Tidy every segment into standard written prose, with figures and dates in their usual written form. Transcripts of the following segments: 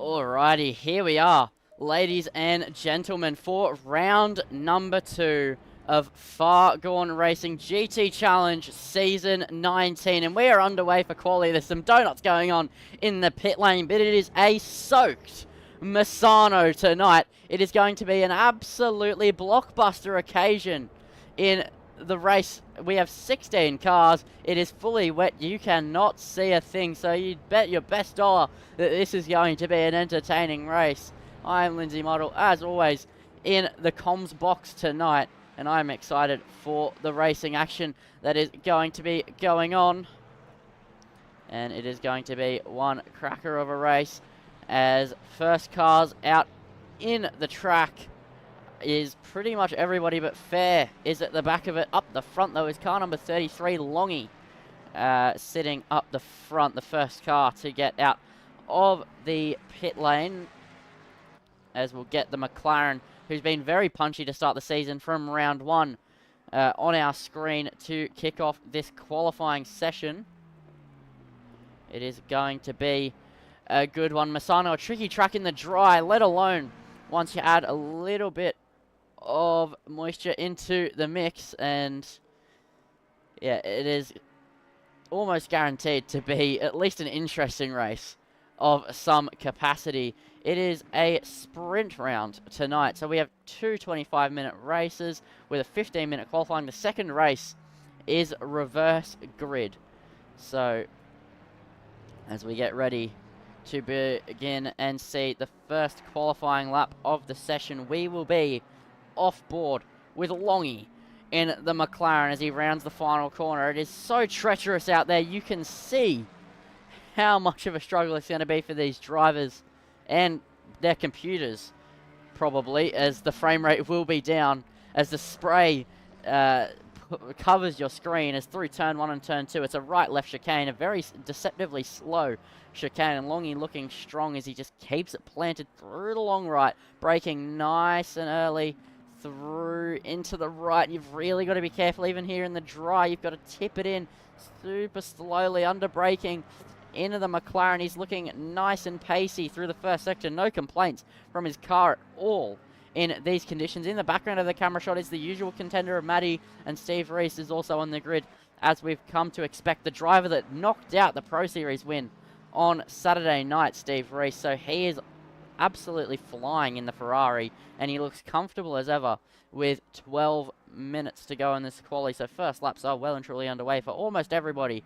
Alrighty, here we are, ladies and gentlemen, for round number 2 of Fargone Racing GT Challenge Season 19. And we are underway for quali. There's some donuts going on in the pit lane, but it is a soaked Misano tonight. It is going to be an absolutely blockbuster occasion in the race. We have 16 cars. It is fully wet. You cannot see a thing, so you'd bet your best dollar that this is going to be an entertaining race. I'm Lindsay Model, as always, in the comms box tonight, and I'm excited for the racing action that is going to be going on. And it is going to be one cracker of a race, as first cars out in the track is pretty much everybody but Fair is at the back of it. Up the front, though, is car number 33, Longy, sitting up the front, the first car to get out of the pit lane, as we'll get the McLaren, who's been very punchy to start the season, from round 1 on our screen to kick off this qualifying session. It is going to be a good one. Misano, a tricky track in the dry, let alone once you add a little bit of moisture into the mix, and yeah, it is almost guaranteed to be at least an interesting race of some capacity. It is a sprint round tonight, so we have two 25-minute races with a 15-minute qualifying. The second race is reverse grid, so as we get ready to begin and see the first qualifying lap of the session, we will be off board with Longy in the McLaren as he rounds the final corner. It is so treacherous out there. You can see how much of a struggle it's going to be for these drivers and their computers, probably, as the frame rate will be down as the spray covers your screen. As through turn 1 and turn 2, it's a right-left chicane, a very deceptively slow chicane, and Longy looking strong as he just keeps it planted through the long right, braking nice and early through into the right. You've really got to be careful even here in the dry. You've got to tip it in super slowly, under braking into the McLaren. He's looking nice and pacey through the first section. No complaints from his car at all in these conditions. In the background of the camera shot is the usual contender of Maddie, and Steve Reese is also on the grid, as we've come to expect. The driver that knocked out the Pro Series win on Saturday night, Steve Reese. So he is absolutely flying in the Ferrari, and he looks comfortable as ever with 12 minutes to go in this quali. So first laps are well and truly underway for almost everybody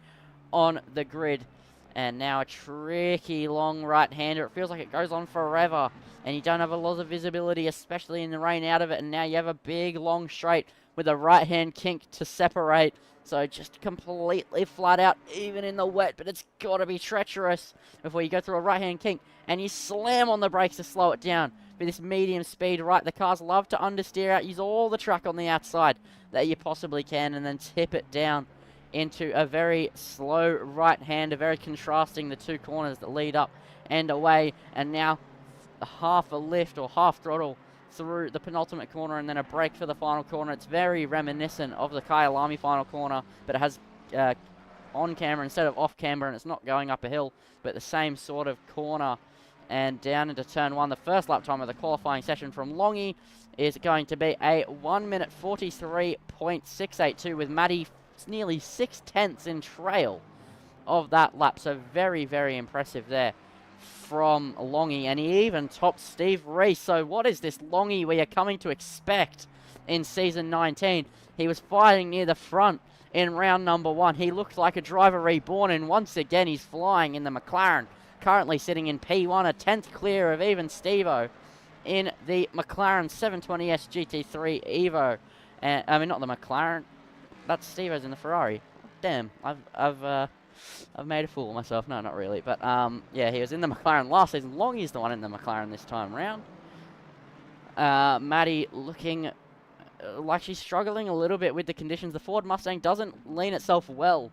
on the grid. And now a tricky long right-hander. It feels like it goes on forever, and you don't have a lot of visibility, especially in the rain, out of it. And now you have a big long straight with a right-hand kink to separate. So just completely flat out, even in the wet, but it's got to be treacherous before you go through a right-hand kink and you slam on the brakes to slow it down for this medium speed right. The cars love to understeer out, use all the track on the outside that you possibly can, and then tip it down into a very slow right-hander, very contrasting the two corners that lead up and away. And now half a lift or half throttle through the penultimate corner, and then a brake for the final corner. It's very reminiscent of the Kyalami final corner, but it has on camera instead of off camera, and it's not going up a hill, but the same sort of corner. And down into turn 1, the first lap time of the qualifying session from Longy is going to be a 1 minute 43.682, with Maddie nearly 6/10 in trail of that lap. So very, very impressive there from Longy, and he even topped Steve Reese. So what is this Longy we are coming to expect in season 19? He was fighting near the front in round number 1. He looked like a driver reborn, and once again he's flying in the McLaren, currently sitting in P1, a 10th clear of even Steve-O in the McLaren 720S GT3 Evo. And I mean, not the McLaren, that's Steve-O's in the Ferrari. Damn, I've made a fool of myself. No, not really. But, yeah, he was in the McLaren last season. Longy's the one in the McLaren this time round. Maddie looking like she's struggling a little bit with the conditions. The Ford Mustang doesn't lean itself well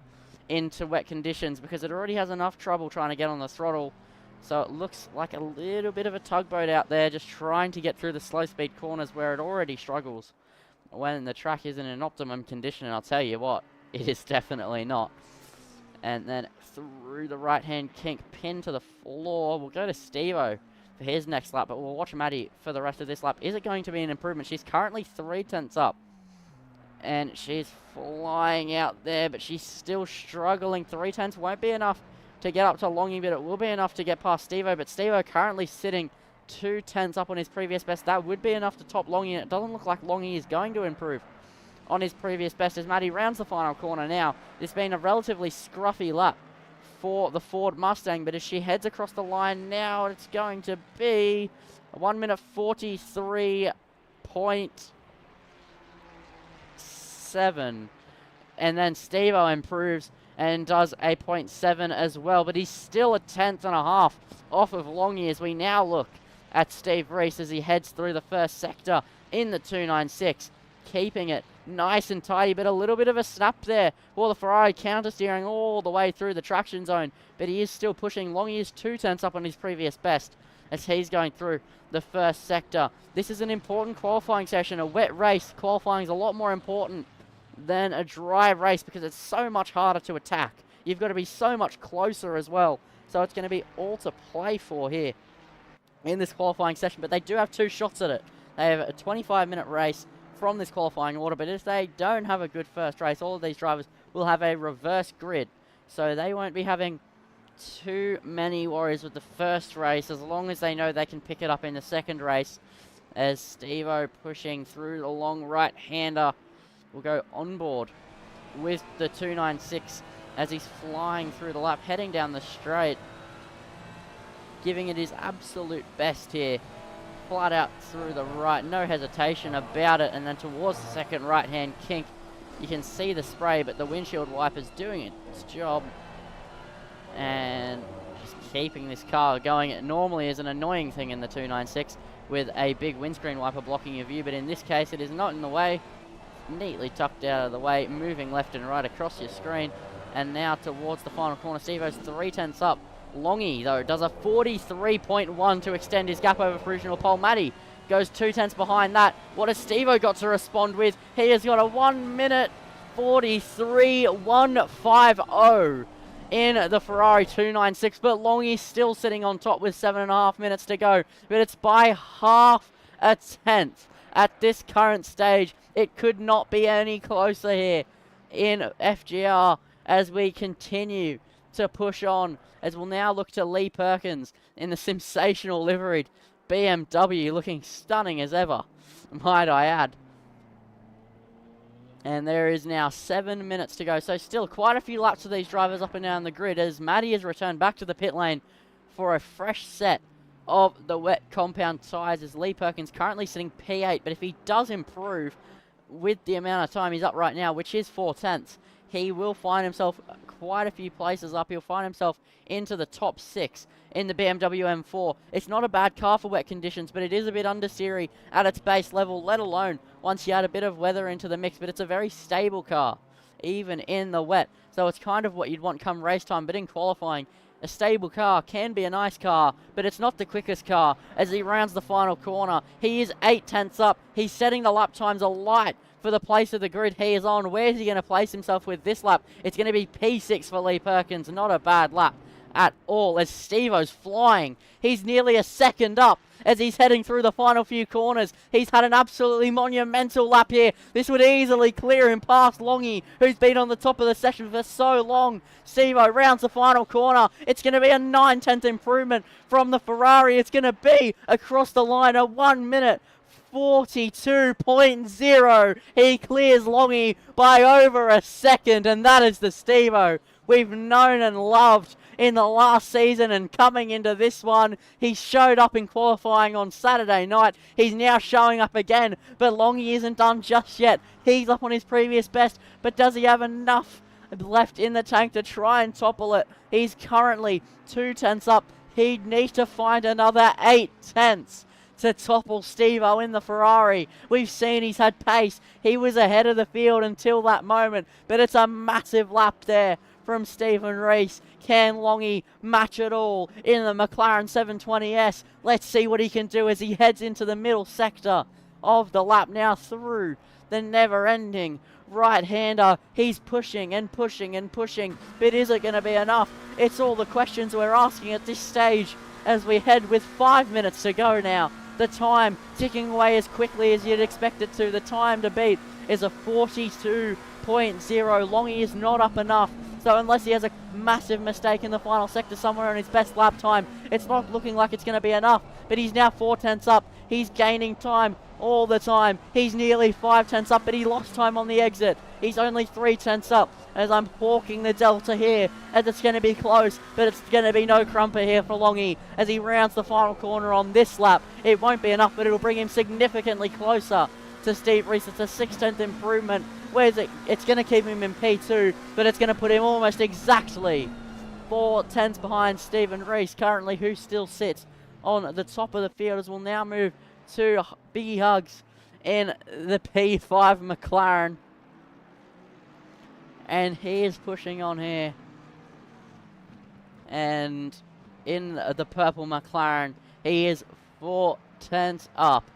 into wet conditions because it already has enough trouble trying to get on the throttle. So it looks like a little bit of a tugboat out there, just trying to get through the slow-speed corners where it already struggles when the track isn't in optimum condition. And I'll tell you what, it is definitely not. And then through the right-hand kink, pin to the floor. We'll go to Steve-O for his next lap, but we'll watch Maddie for the rest of this lap. Is it going to be an improvement? She's currently 3/10 up, and she's flying out there, but she's still struggling. 3/10 won't be enough to get up to Longy, but it will be enough to get past Stevo. But Stevo currently sitting 2/10 up on his previous best. That would be enough to top Longy, and it doesn't look like Longy is going to improve on his previous best as Maddie rounds the final corner now. It's been a relatively scruffy lap for the Ford Mustang, but as she heads across the line now, it's going to be a 1 minute 43.7, and then Stevo improves and does a 0.7 as well, but he's still a 10.5 off of Longy as we now look at Steve Reese as he heads through the first sector in the 296, keeping it nice and tidy, but a little bit of a snap there for the Ferrari, counter-steering all the way through the traction zone, but he is still pushing. Longy is 2/10 up on his previous best as he's going through the first sector. This is an important qualifying session. A wet race qualifying is a lot more important than a dry race because it's so much harder to attack. You've got to be so much closer as well, so it's going to be all to play for here in this qualifying session, but they do have 2 shots at it. They have a 25-minute race from this qualifying order, but if they don't have a good first race, all of these drivers will have a reverse grid, so they won't be having too many worries with the first race as long as they know they can pick it up in the second race. As Stevo pushing through the long right-hander will go on board with the 296 as he's flying through the lap, heading down the straight, giving it his absolute best here. Flat out through the right, no hesitation about it, and then towards the second right-hand kink, you can see the spray, but the windshield wiper's doing its job, and just keeping this car going. It normally is an annoying thing in the 296 with a big windscreen wiper blocking your view, but in this case it is not in the way, neatly tucked out of the way, moving left and right across your screen, and now towards the final corner. Stevo's 3/10 up. Longy, though, does a 43.1 to extend his gap over provisional pole. Maddie goes 2/10 behind that. What has Stevo got to respond with? He has got a 1 minute 43.150 in the Ferrari 296, but Longy's still sitting on top with 7.5 minutes to go, but it's by half a tenth at this current stage. It could not be any closer here in FGR as we continue to push on, as we'll now look to Lee Perkins in the sensational liveried BMW, looking stunning as ever, might I add. And there is now 7 minutes to go, so still quite a few laps of these drivers up and down the grid as Maddie has returned back to the pit lane for a fresh set of the wet compound tyres, as Lee Perkins currently sitting P8, but if he does improve with the amount of time he's up right now, which is 4/10, he will find himself quite a few places up. He'll find himself into the top 6 in the BMW M4. It's not a bad car for wet conditions, but it is a bit understeery at its base level, let alone once you add a bit of weather into the mix. But it's a very stable car, even in the wet. So it's kind of what you'd want come race time, but in qualifying, a stable car can be a nice car, but it's not the quickest car. As he rounds the final corner, he is 8/10 up. He's setting the lap times alight for the place of the grid he is on. Where's he going to place himself with this lap? It's going to be P6 for Lee Perkins. Not a bad lap at all as Stevo's flying. He's nearly a second up as he's heading through the final few corners. He's had an absolutely monumental lap here. This would easily clear him past Longy, who's been on the top of the session for so long. Stevo rounds the final corner. It's going to be a 9/10 improvement from the Ferrari. It's going to be across the line, a 1 minute 42.0. He clears Longy by over a second, and that is the Stevo we've known and loved in the last season, and coming into this one, he showed up in qualifying on Saturday night. He's now showing up again, but Longy isn't done just yet. He's up on his previous best, but does he have enough left in the tank to try and topple it? He's currently 2/10 up. He'd need to find another 8/10 to topple Stevo in the Ferrari. We've seen he's had pace. He was ahead of the field until that moment, but it's a massive lap there from Stephen Reese. Can Longy match it all in the McLaren 720S? Let's see what he can do as he heads into the middle sector of the lap now through the never-ending right-hander. He's pushing and pushing and pushing, but is it going to be enough? It's all the questions we're asking at this stage as we head with 5 minutes to go now. The time ticking away as quickly as you'd expect it to. The time to beat is a 42.0. Longy is not up enough. So unless he has a massive mistake in the final sector somewhere on his best lap time, it's not looking like it's going to be enough. But he's now 4 tenths up. He's gaining time all the time. He's nearly 5 tenths up, but he lost time on the exit. He's only 3 tenths up as I'm hawking the delta here, as it's going to be close, but it's going to be no crumper here for Longy as he rounds the final corner on this lap. It won't be enough, but it'll bring him significantly closer to Steve Reese. It's a 6/10 improvement. Where's it? It's going to keep him in P2, but it's going to put him almost exactly 4 tenths behind Stephen Reese, currently, who still sits on the top of the field, as we'll now move to Biggie Hugs in the P5 McLaren. And he is pushing on here. And in the purple McLaren, he is 4 tenths up.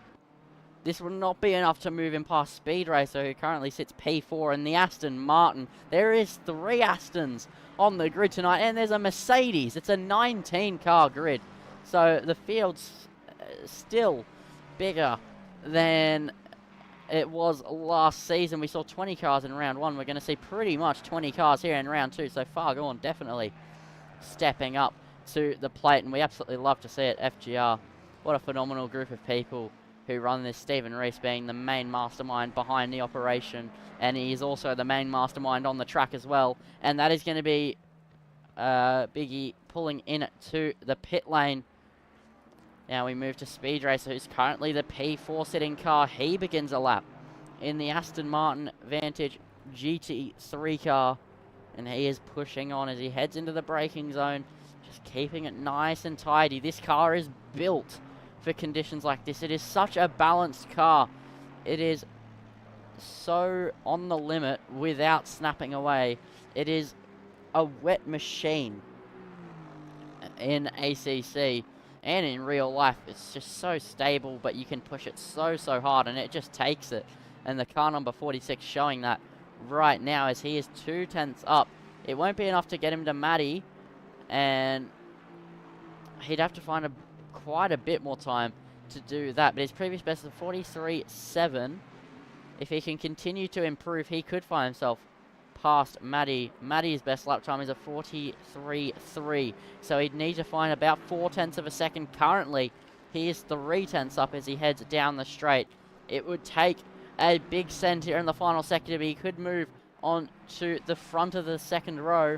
This will not be enough to move him past Speed Racer, who currently sits P4, and the Aston Martin. There is 3 Astons on the grid tonight, and there's a Mercedes. It's a 19-car grid. So the field's still bigger than it was last season. We saw 20 cars in round 1. We're going to see pretty much 20 cars here in round 2. So Fargone definitely stepping up to the plate, and we absolutely love to see it. FGR, what a phenomenal group of people who run this. Stephen Reese being the main mastermind behind the operation, and he is also the main mastermind on the track as well. And that is going to be Biggie pulling in to the pit lane. Now we move to Speed Racer, who's currently the P4 sitting car. He begins a lap in the Aston Martin Vantage GT3 car, and he is pushing on as he heads into the braking zone, just keeping it nice and tidy. This car is built for conditions like this. It is such a balanced car. It is so on the limit without snapping away. It is a wet machine in ACC. And in real life, it's just so stable, but you can push it so hard, and it just takes it. And the car number 46 showing that right now as he is 2 tenths up. It won't be enough to get him to Matty, and he'd have to find quite a bit more time to do that. But his previous best is 43.7. If he can continue to improve, he could find himself past Matty. Matty's best lap time is a 43.3, so he'd need to find about 4 tenths of a second. Currently, he is 3 tenths up as he heads down the straight. It would take a big send here in the final sector, but he could move on to the front of the second row.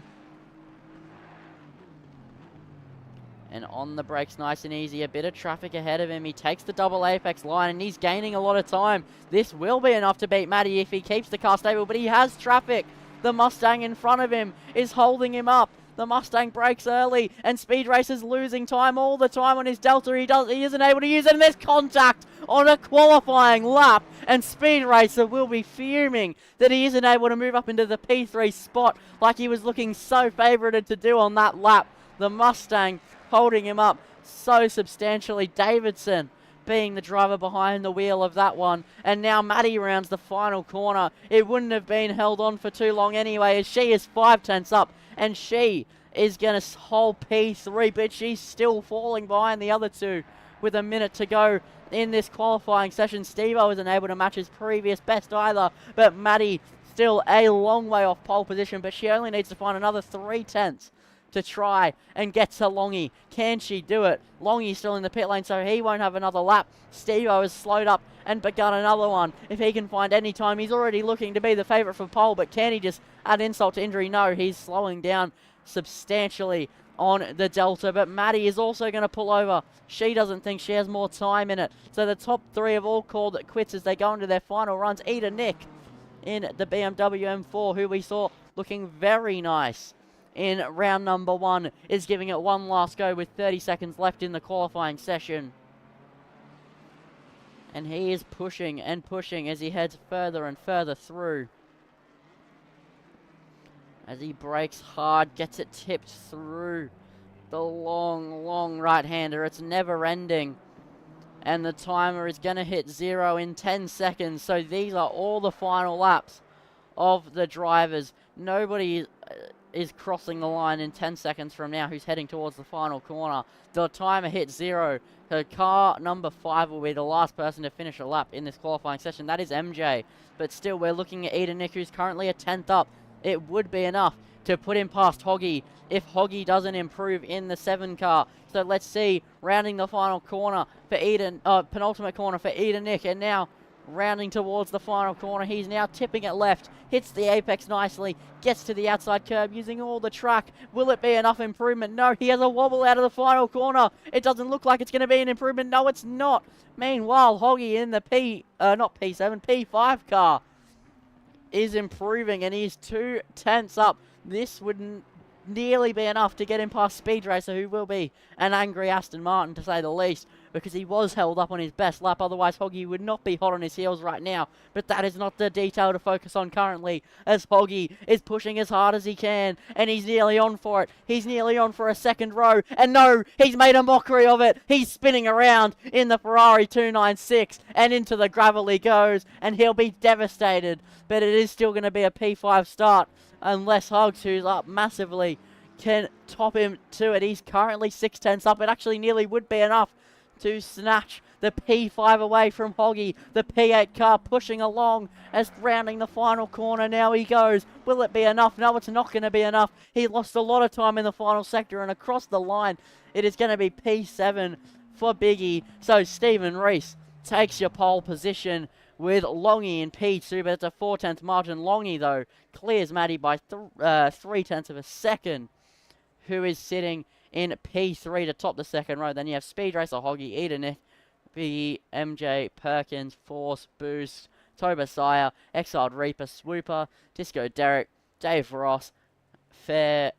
And on the brakes, nice and easy. A bit of traffic ahead of him. He takes the double apex line, and he's gaining a lot of time. This will be enough to beat Matty if he keeps the car stable, but he has traffic. The Mustang in front of him is holding him up. The Mustang brakes early, and Speed Racer's losing time all the time on his Delta. He isn't able to use it, and there's contact on a qualifying lap, and Speed Racer will be fuming that he isn't able to move up into the P3 spot like he was looking so favoured to do on that lap. The Mustang holding him up so substantially. Davidson being the driver behind the wheel of that one. And now Matty rounds the final corner. It wouldn't have been held on for too long anyway, as she is 5 tenths up, and she is going to hold P3, but she's still falling behind the other two with a minute to go in this qualifying session. Steve-O isn't able to match his previous best either, but Matty still a long way off pole position, but she only needs to find another 3 tenths to try and get to Longy. Can she do it? Longy's still in the pit lane, so he won't have another lap. Steve-O has slowed up and begun another one. If he can find any time, he's already looking to be the favourite for pole, but can he just add insult to injury? No, he's slowing down substantially on the Delta, but Matty is also going to pull over. She doesn't think she has more time in it. So the top 3 have all called it quits as they go into their final runs. Eda Nick in the BMW M4, who we saw looking very nice in round number 1, is giving it one last go with 30 seconds left in the qualifying session. And he is pushing and pushing as he heads further and further through. As he brakes hard, gets it tipped through the long right-hander. It's never ending. And the timer is going to hit 0 in 10 seconds. So these are all the final laps of the drivers. Nobody is crossing the line in 10 seconds from now, who's heading towards the final corner. The timer hits 0. So car number 5 will be the last person to finish a lap in this qualifying session. That is MJ. But still, we're looking at Eden Nick, who's currently a 10th up. It would be enough to put him past Hoggy if Hoggy doesn't improve in the 7 car. So let's see, rounding the final corner for Eden, penultimate corner for Eden Nick, and now rounding towards the final corner. He's now tipping it left, hits the apex nicely, gets to the outside curb using all the track. Will it be enough improvement? No, he has a wobble out of the final corner. It doesn't look like it's going to be an improvement. No, it's not. Meanwhile, Hoggy in the P5 car is improving, and he's 2/10 up. This would nearly be enough to get him past Speed Racer, who will be an angry Aston Martin, to say the least, because he was held up on his best lap. Otherwise, Hoggy would not be hot on his heels right now. But that is not the detail to focus on currently, as Hoggy is pushing as hard as he can, and he's nearly on for it. He's nearly on for a second row, and no, he's made a mockery of it. He's spinning around in the Ferrari 296, and into the gravel he goes, and he'll be devastated. But it is still going to be a P5 start, unless Hugs, who's up massively, can top him to it. He's currently 6/10 up. It actually nearly would be enough to snatch the P5 away from Hoggy. The P8 car pushing along as rounding the final corner. Now he goes. Will it be enough? No, it's not going to be enough. He lost a lot of time in the final sector, and across the line, it is going to be P7 for Biggie. So Stephen Rees takes your pole position with Longy in P2, but it's a 4/10 margin. Longy, though, clears Maddie by 3/10 of a second, who is sitting in P3 to top the second row. Then you have Speed Racer, Hoggy, Eden Nick, Biggie, MJ, Perkins, Force, Boost, Tobasiah, Exiled Reaper, Swooper, Disco Derek, Dave Ross, Fair,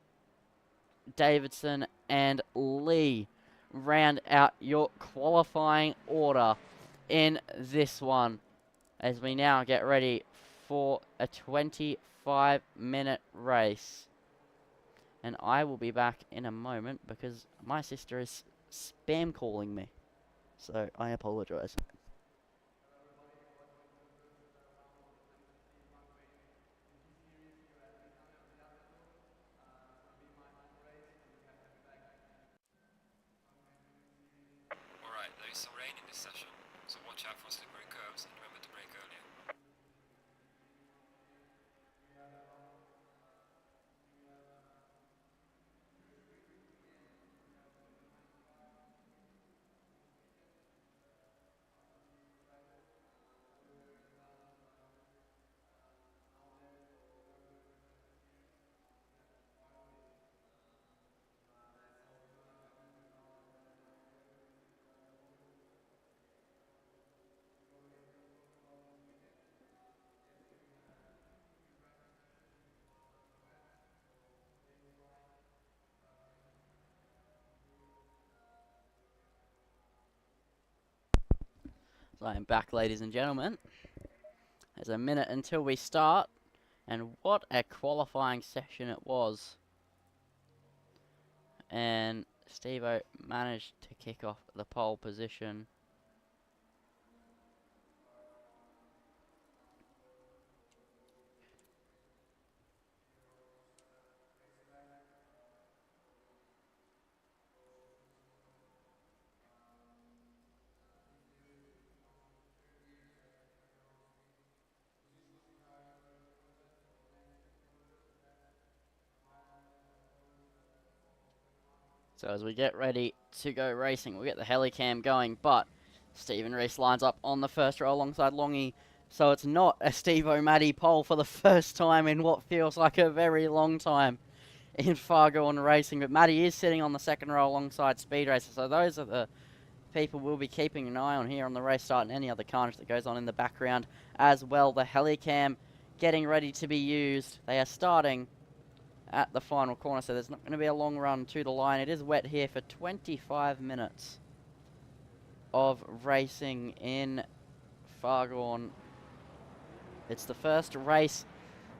Davidson, and Lee round out your qualifying order in this one, as we now get ready for a 25-minute race. And I will be back in a moment because my sister is spam calling me. So I apologize. Alright, there is some rain in this session, so watch out for slippery curves and remember to brake earlier. So I am back, ladies and gentlemen. There's a minute until we start, and what a qualifying session it was. And Steve-O managed to kick off the pole position. So as we get ready to go racing, we'll get the helicam going, but Stephen Rees lines up on the first row alongside Longy. So it's not a Steve O'Maddy pole for the first time in what feels like a very long time in Fargone racing. But Maddie is sitting on the second row alongside Speed Racer. So those are the people we'll be keeping an eye on here on the race start and any other carnage that goes on in the background as well. The helicam getting ready to be used. They are starting at the final corner, so there's not going to be a long run to the line. It is wet here for 25 minutes of racing in Fargone. It's the first race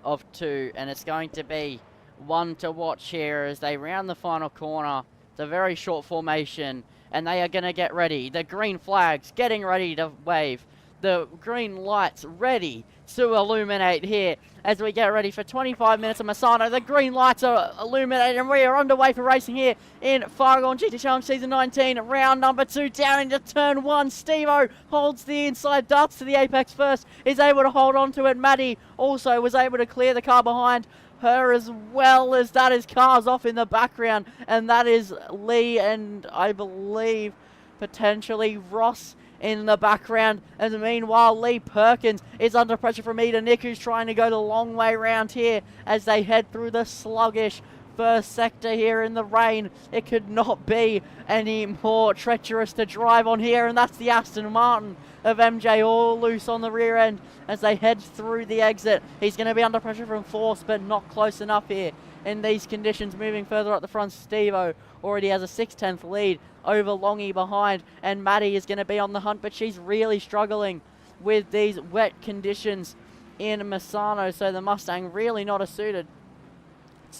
of 2, and it's going to be one to watch here as they round the final corner. It's a very short formation, and they are going to get ready. The green flags getting ready to wave. The green lights ready to illuminate here as we get ready for 25 minutes of Misano. The green lights are illuminated and we are underway for racing here in Fargone GT Challenge Season 19. Round number 2 down into turn 1. Steve-O holds the inside, darts to the apex first, is able to hold on to it. Maddie also was able to clear the car behind her as well as that is cars off in the background, and that is Lee and I believe potentially Ross in the background. And meanwhile, Lee Perkins is under pressure from Eda Nick, who's trying to go the long way round here as they head through the sluggish first sector here in the rain. It could not be any more treacherous to drive on here, and that's the Aston Martin of MJ all loose on the rear end as they head through the exit. He's going to be under pressure from Force, but not close enough here in these conditions. Moving further up the front, Steve-O already has a 6/10 lead over Longy behind, and Maddie is going to be on the hunt, but she's really struggling with these wet conditions in Misano, so the Mustang really not suited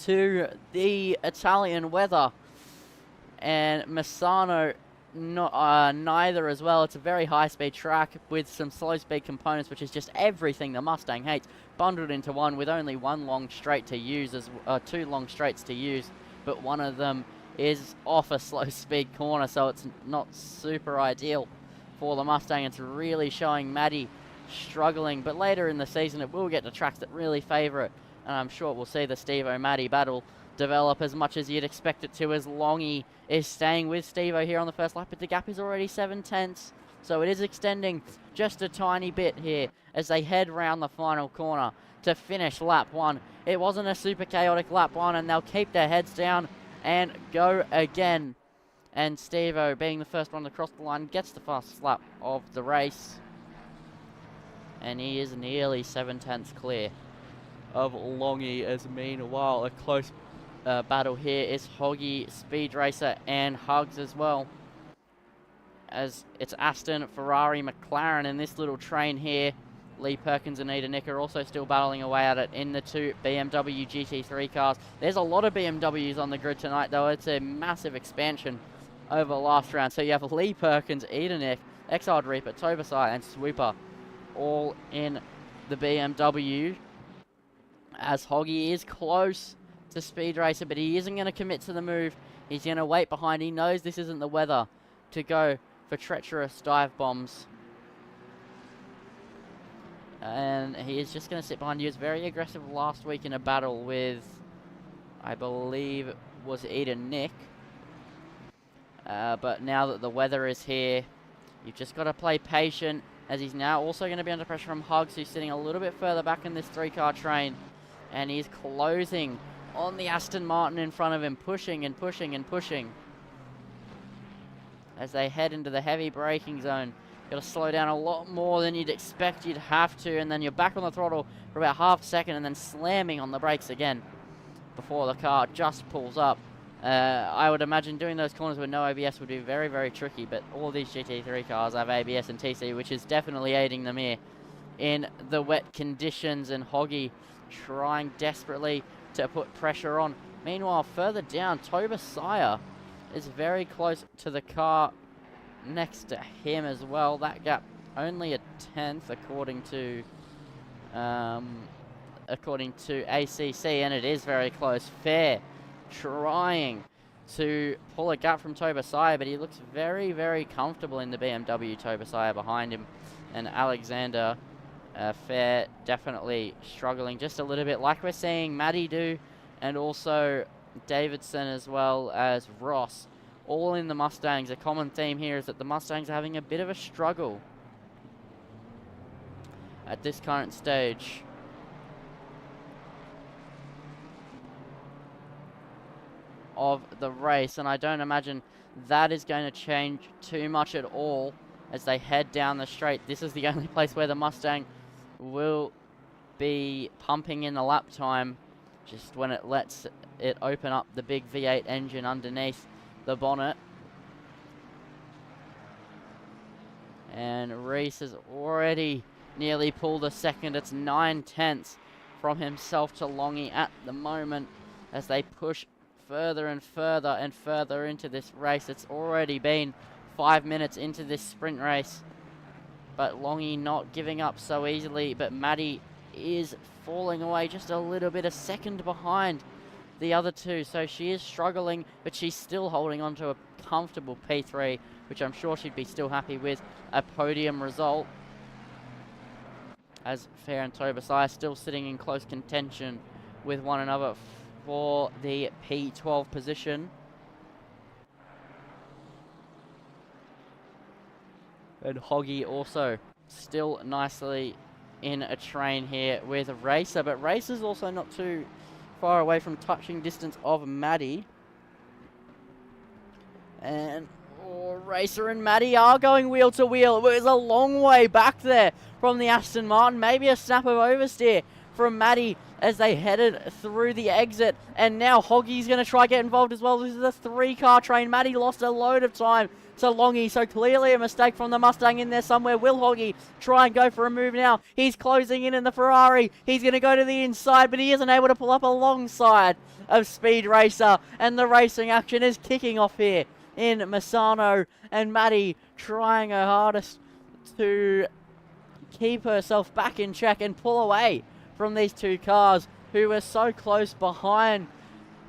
to the Italian weather, and Misano neither as well. It's a very high speed track with some slow speed components, which is just everything the Mustang hates, bundled into one with only one long straight to use, two long straights to use, but one of them is off a slow speed corner, so it's not super ideal for the Mustang. It's really showing Maddie struggling, but later in the season it will get to tracks that really favour it, and I'm sure we'll see the Steve-O Maddie battle develop as much as you'd expect it to, as Longy is staying with Steve-O here on the first lap, but the gap is already 7/10, so it is extending just a tiny bit here as they head round the final corner to finish lap 1. It wasn't a super chaotic lap 1, and they'll keep their heads down and go again. And Steve-O, being the first one to cross the line, gets the fastest lap of the race, and he is nearly 7/10 clear of Longy, as meanwhile a close battle here is Hoggy, Speed Racer, and Hugs as well, as it's Aston, Ferrari, McLaren in this little train here. Lee Perkins and Eda Nick are also still battling away at it in the two BMW GT3 cars. There's a lot of BMWs on the grid tonight, though. It's a massive expansion over last round. So you have Lee Perkins, Eda Nick, Exiled Reaper, Tobasai, and Swooper all in the BMW, as Hoggy is close to Speed Racer, but he isn't going to commit to the move. He's going to wait behind. He knows this isn't the weather to go for treacherous dive bombs, and he is just going to sit behind. He was very aggressive last week in a battle with, I believe, was Eda Nick, but now that the weather is here, you've just got to play patient, as he's now also going to be under pressure from Hugs, who's sitting a little bit further back in this three-car train, and he's closing on the Aston Martin in front of him, pushing and pushing and pushing as they head into the heavy braking zone. Got to slow down a lot more than you'd expect you'd have to, and then you're back on the throttle for about half a second and then slamming on the brakes again before the car just pulls up. I would imagine doing those corners with no ABS would be very, very tricky, but all these GT3 cars have ABS and TC, which is definitely aiding them here in the wet conditions, and Hoggy trying desperately to put pressure on. Meanwhile, further down, Tobasai is very close to the car next to him as well. That gap only a 10th according to ACC, and it is very close. Fair trying to pull a gap from Tobasai, but he looks very, very comfortable in the BMW. Tobasai behind him, and Alexander Fair definitely struggling just a little bit, like we're seeing Maddie do, and also Davidson as well as Ross, all in the Mustangs. A common theme here is that the Mustangs are having a bit of a struggle at this current stage. Of the race, and I don't imagine that is going to change too much at all as they head down the straight. This is the only place where the Mustang will be pumping in the lap time, just when it lets it open up the big V8 engine underneath the bonnet. And Reese has already nearly pulled a second. It's 9/10 from himself to Longy at the moment as they push further and further and further into this race. It's already been 5 minutes into this sprint race, but Longy not giving up so easily, but Maddie is falling away just a little bit, a second behind the other two, so she is struggling, but she's still holding on to a comfortable P3, which I'm sure she'd be still happy with a podium result, as Fair and Tobasai still sitting in close contention with one another for the P12 position. And Hoggy also still nicely in a train here with Racer, but Racer's also not too far away from touching distance of Maddie. And Racer and Maddie are going wheel to wheel. It was a long way back there from the Aston Martin. Maybe a snap of oversteer from Maddie as they headed through the exit. And now Hoggy's going to try get involved as well. This is a 3-car train. Maddie lost a load of time to Longy, so clearly a mistake from the Mustang in there somewhere. Will Hoggy try and go for a move now? He's closing in the Ferrari. He's going to go to the inside, but he isn't able to pull up alongside of Speed Racer. And the racing action is kicking off here in Misano, and Maddie trying her hardest to keep herself back in check and pull away from these two cars who were so close behind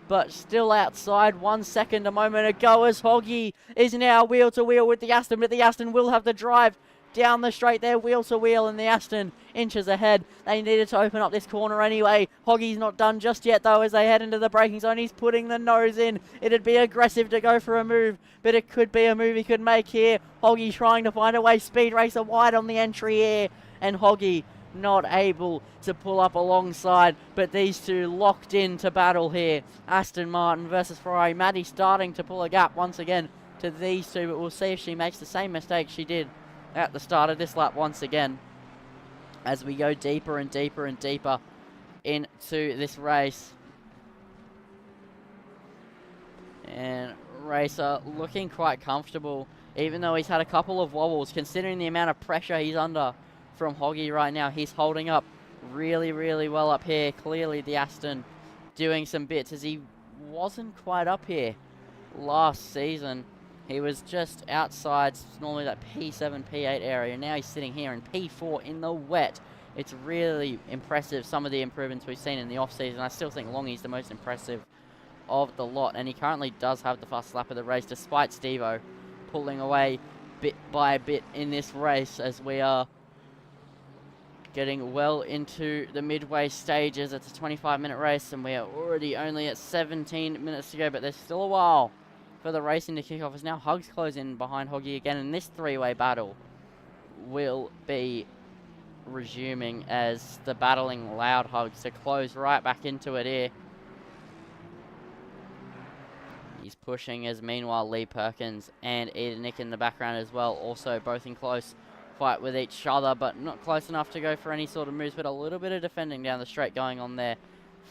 but still outside 1 second a moment ago, as Hoggy is now wheel to wheel with the Aston, but the Aston will have to drive down the straight there, wheel to wheel, and the Aston inches ahead. They needed to open up this corner anyway. Hoggy's not done just yet though as they head into the braking zone. He's putting the nose in. It'd be aggressive to go for a move, but it could be a move he could make here. Hoggy trying to find a way. Speed Racer wide on the entry here, and Hoggy not able to pull up alongside, but these two locked in to battle here. Aston Martin versus Ferrari. Maddie starting to pull a gap once again to these two, but we'll see if she makes the same mistake she did at the start of this lap once again, as we go deeper and deeper and deeper into this race. And Racer looking quite comfortable, even though he's had a couple of wobbles, considering the amount of pressure he's under from Hoggy right now. He's holding up really, really well up here. Clearly the Aston doing some bits, as he wasn't quite up here last season. He was just outside, normally that P7, P8 area. Now he's sitting here in P4 in the wet. It's really impressive, some of the improvements we've seen in the off-season. I still think Longy's the most impressive of the lot, and he currently does have the fastest lap of the race, despite Steve-O pulling away bit by bit in this race, as we are getting well into the midway stages. It's a 25-minute race, and we are already only at 17 minutes to go, but there's still a while for the racing to kick off, as now Hugs close in behind Hoggy again, and this three-way battle will be resuming as the battling loud Hugs to close right back into it here. He's pushing, as meanwhile Lee Perkins and Eden Nick in the background as well, also both in close fight with each other, but not close enough to go for any sort of moves, but a little bit of defending down the straight going on there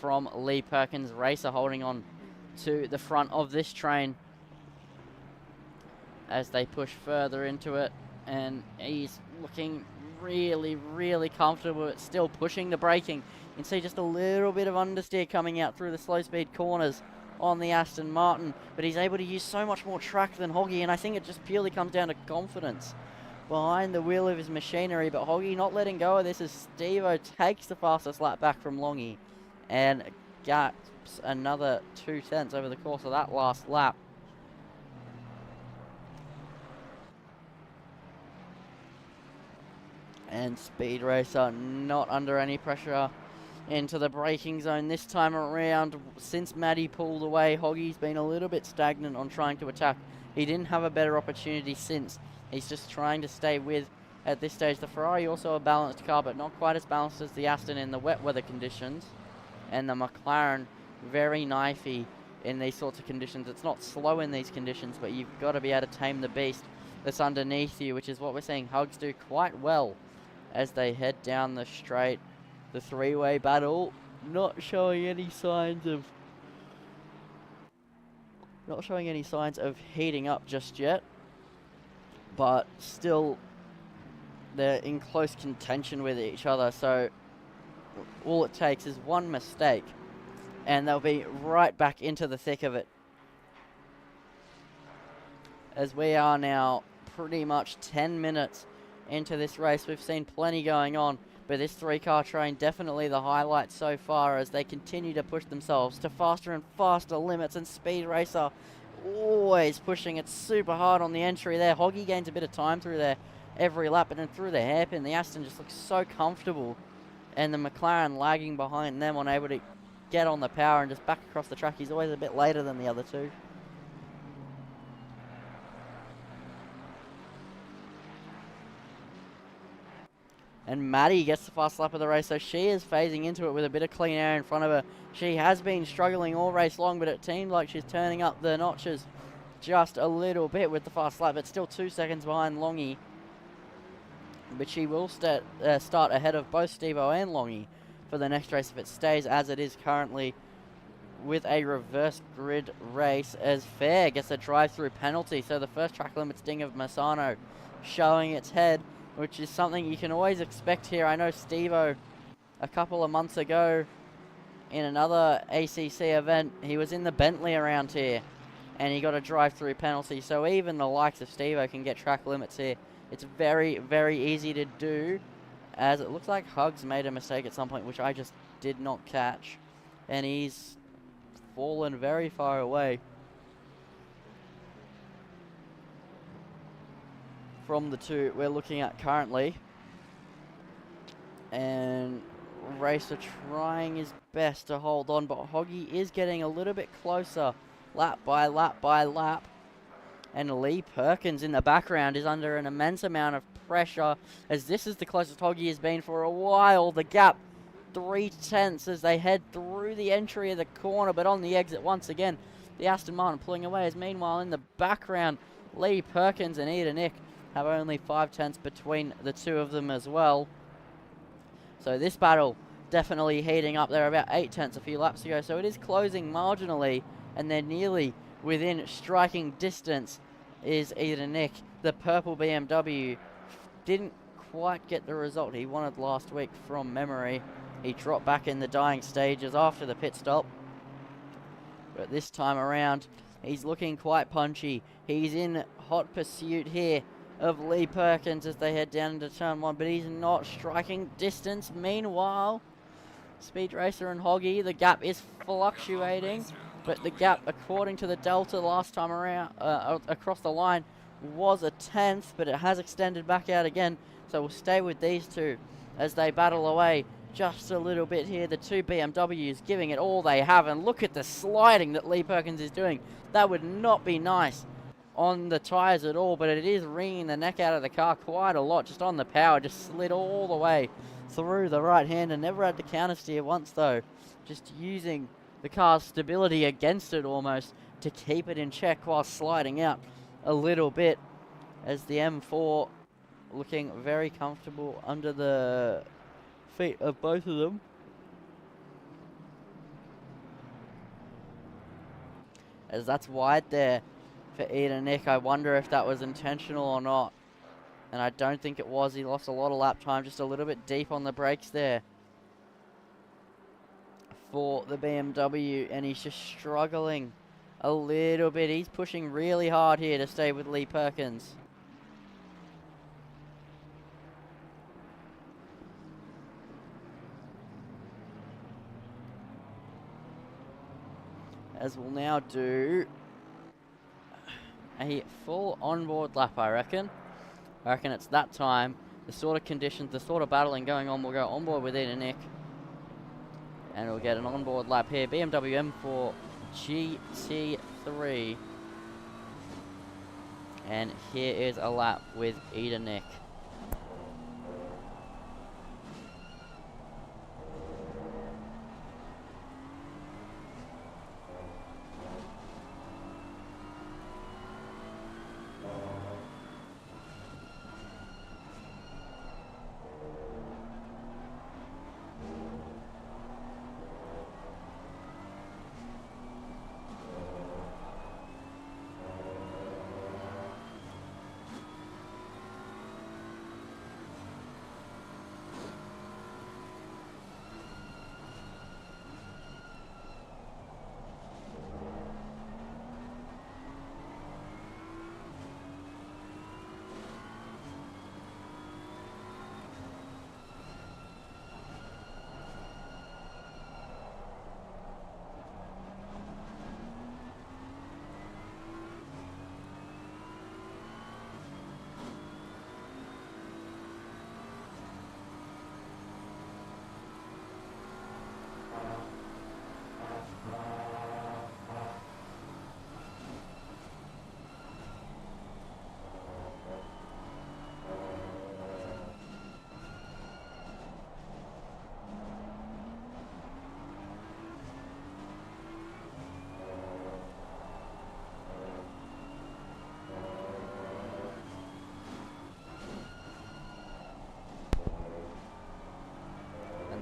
from Lee Perkins. Racer holding on to the front of this train as they push further into it, and he's looking really, really comfortable, but still pushing the braking. You can see just a little bit of understeer coming out through the slow speed corners on the Aston Martin, but he's able to use so much more track than Hoggy, and I think it just purely comes down to confidence behind the wheel of his machinery. But Hoggy not letting go of this as Steve-O takes the fastest lap back from Longy and gaps another 2/10 over the course of that last lap. And Speed Racer not under any pressure into the braking zone this time around. Since Maddie pulled away, Hoggy's been a little bit stagnant on trying to attack. He didn't have a better opportunity since. He's just trying to stay with, at this stage, the Ferrari, also a balanced car, but not quite as balanced as the Aston in the wet weather conditions. And the McLaren, very knifey in these sorts of conditions. It's not slow in these conditions, but you've got to be able to tame the beast that's underneath you, which is what we're seeing Hugs do quite well as they head down the straight. The three-way battle not showing any signs of heating up just yet, but still they're in close contention with each other, so all it takes is one mistake and they'll be right back into the thick of it, as we are now pretty much 10 minutes into this race. We've seen plenty going on, but this 3-car train definitely the highlight so far as they continue to push themselves to faster and faster limits, and Speed Racer always pushing it super hard on the entry there. Hoggy gains a bit of time through there every lap, and then through the hairpin, the Aston just looks so comfortable, and the McLaren lagging behind them, unable to get on the power and just back across the track. He's always a bit later than the other two. And Maddie gets the fast lap of the race, so she is phasing into it with a bit of clean air in front of her. She has been struggling all race long, but it seemed like she's turning up the notches just a little bit with the fast lap, but still 2 seconds behind Longy. But she will start ahead of both Steve-O and Longy for the next race if it stays as it is currently, with a reverse grid race, as Fair gets a drive-through penalty. So the first track limits ding of Misano showing its head, which is something you can always expect here. I know Steve-O a couple of months ago in another ACC event, he was in the Bentley around here and he got a drive-through penalty. So even the likes of Steve-O can get track limits here. It's very, very easy to do, as it looks like Hugs made a mistake at some point, which I just did not catch, and he's fallen very far away from the two we're looking at currently. And Racer trying his best to hold on, but Hoggy is getting a little bit closer lap by lap by lap. And Lee Perkins in the background is under an immense amount of pressure, as this is the closest Hoggy has been for a while. The gap 3/10 as they head through the entry of the corner, but on the exit once again, the Aston Martin pulling away, as meanwhile in the background, Lee Perkins and Ida Nick have only 5/10 between the two of them as well. So this battle definitely heating up. They're about 8/10 a few laps ago, so it is closing marginally, and they're nearly within striking distance is Ida Nick. The purple BMW didn't quite get the result he wanted last week from memory. He dropped back in the dying stages after the pit stop, but this time around he's looking quite punchy. He's in hot pursuit here of Lee Perkins as they head down into turn 1, but he's not striking distance. Meanwhile, Speed Racer and Hoggy, the gap is fluctuating, but the gap, according to the Delta last time around across the line, was a 10th, but it has extended back out again. So we'll stay with these two as they battle away just a little bit here. The two BMWs giving it all they have, and look at the sliding that Lee Perkins is doing. That would not be nice on the tyres at all, but it is wringing the neck out of the car quite a lot just on the power. Just slid all the way through the right hand and never had to counter steer once though, just using the car's stability against it almost to keep it in check while sliding out a little bit, as the M4 looking very comfortable under the feet of both of them. As that's wide there for Ida Nick. I wonder if that was intentional or not, and I don't think it was. He lost a lot of lap time, just a little bit deep on the brakes there for the BMW, and he's just struggling a little bit. He's pushing really hard here to stay with Lee Perkins. As we'll now do a full onboard lap, I reckon. I reckon it's that time. The sort of conditions, the sort of battling going on, we'll go onboard with Ida Nick. And we'll get an onboard lap here. BMW M4 GT3. And here is a lap with Ida Nick.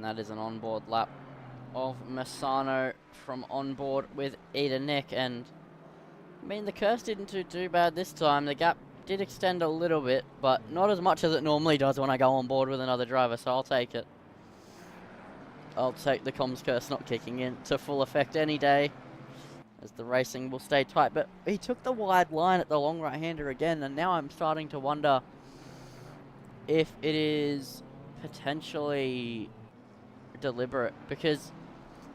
that is an onboard lap of Misano from onboard with Eda Nick. And I mean, the curse didn't do too bad this time. The gap did extend a little bit, but not as much as it normally does when I go on board with another driver, so I'll take it. I'll take the comms curse not kicking in to full effect any day, as the racing will stay tight. But he took the wide line at the long right-hander again, and now I'm starting to wonder if it is potentially deliberate, because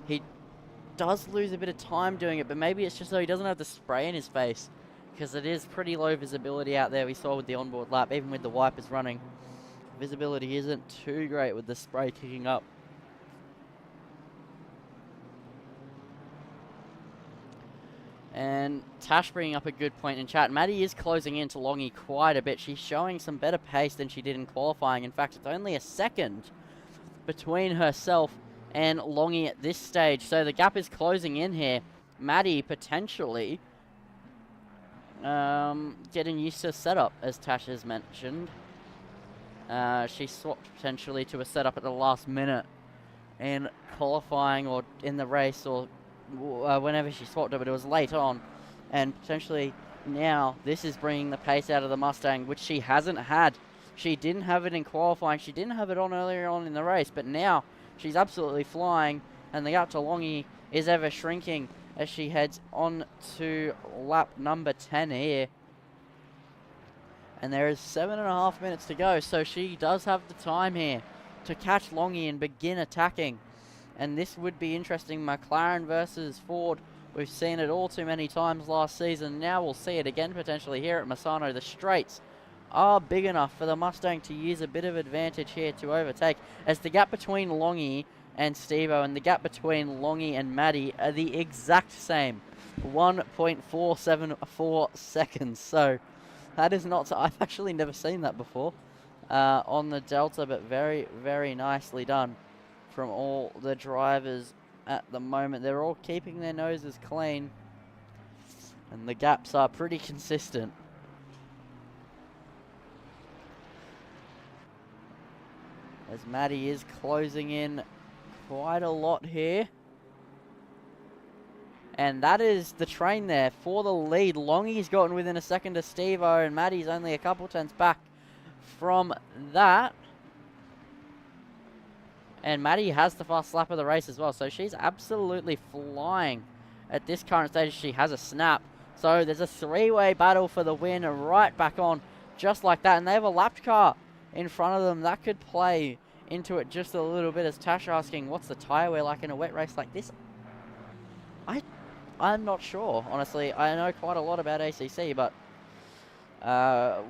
he does lose a bit of time doing it, but maybe it's just so he doesn't have the spray in his face, because it is pretty low visibility out there. We saw with the onboard lap, even with the wipers running, visibility isn't too great with the spray kicking up. And Tash bringing up a good point in chat. Maddie is closing into Longy quite a bit. She's showing some better pace than she did in qualifying. In fact, it's only a second between herself and Longy at this stage. So the gap is closing in here. Maddie potentially getting used to setup, as Tash has mentioned. She swapped potentially to a setup at the last minute in qualifying or in the race, or whenever she swapped it, but it was late on. And potentially now this is bringing the pace out of the Mustang, which she hasn't had. She didn't have it in qualifying. She didn't have it on earlier on in the race, but now she's absolutely flying, and the gap to Longy is ever shrinking as she heads on to lap number 10 here. And there is 7.5 minutes to go, so she does have the time here to catch Longy and begin attacking. And this would be interesting. McLaren versus Ford. We've seen it all too many times last season. Now we'll see it again potentially here at Misano. The straights are big enough for the Mustang to use a bit of advantage here to overtake, as the gap between Longy and Stevo and the gap between Longy and Maddie are the exact same. 1.474 seconds. So that is not... I've actually never seen that before on the Delta, but very, very nicely done from all the drivers at the moment. They're all keeping their noses clean, and the gaps are pretty consistent. As Maddie is closing in quite a lot here. And that is the train there for the lead. Longy's gotten within a second of Stevo, and Maddie's only a couple tenths back from that. And Maddie has the fast lap of the race as well, so she's absolutely flying at this current stage. She has a snap. So there's a three-way battle for the win right back on, just like that. And they have a lapped car in front of them. That could play into it just a little bit, as Tash asking, what's the tyre wear like in a wet race like this? I'm not sure, honestly. I know quite a lot about ACC, but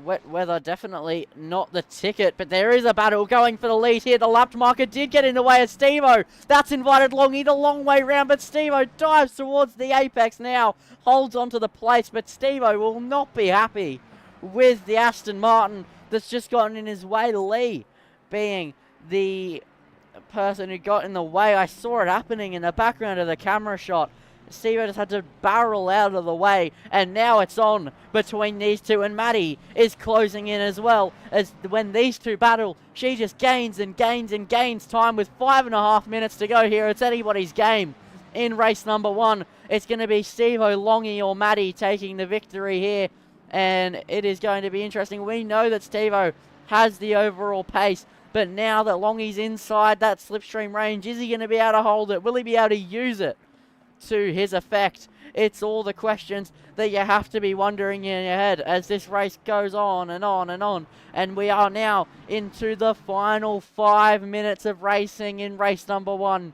wet weather definitely not the ticket. But there is a battle going for the lead here. The lapped marker did get in the way of Stevo. That's invited Longy the long way round, but Stevo dives towards the apex now, holds onto the place, but Stevo will not be happy with the Aston Martin that's just gotten in his way. Lee being the person who got in the way. I saw it happening in the background of the camera shot. Stevo just had to barrel out of the way, and now it's on between these two, and Maddie is closing in as well. As when these two battle, she just gains and gains and gains time with 5.5 minutes to go here. It's anybody's game in race number 1. It's going to be Stevo, Longy, or Maddie taking the victory here, and it is going to be interesting. We know that Stevo has the overall pace, but now that Longy's inside that slipstream range, is he going to be able to hold it? Will he be able to use it to his effect? It's all the questions that you have to be wondering in your head as this race goes on and on and on. And we are now into the final 5 minutes of racing in race number 1.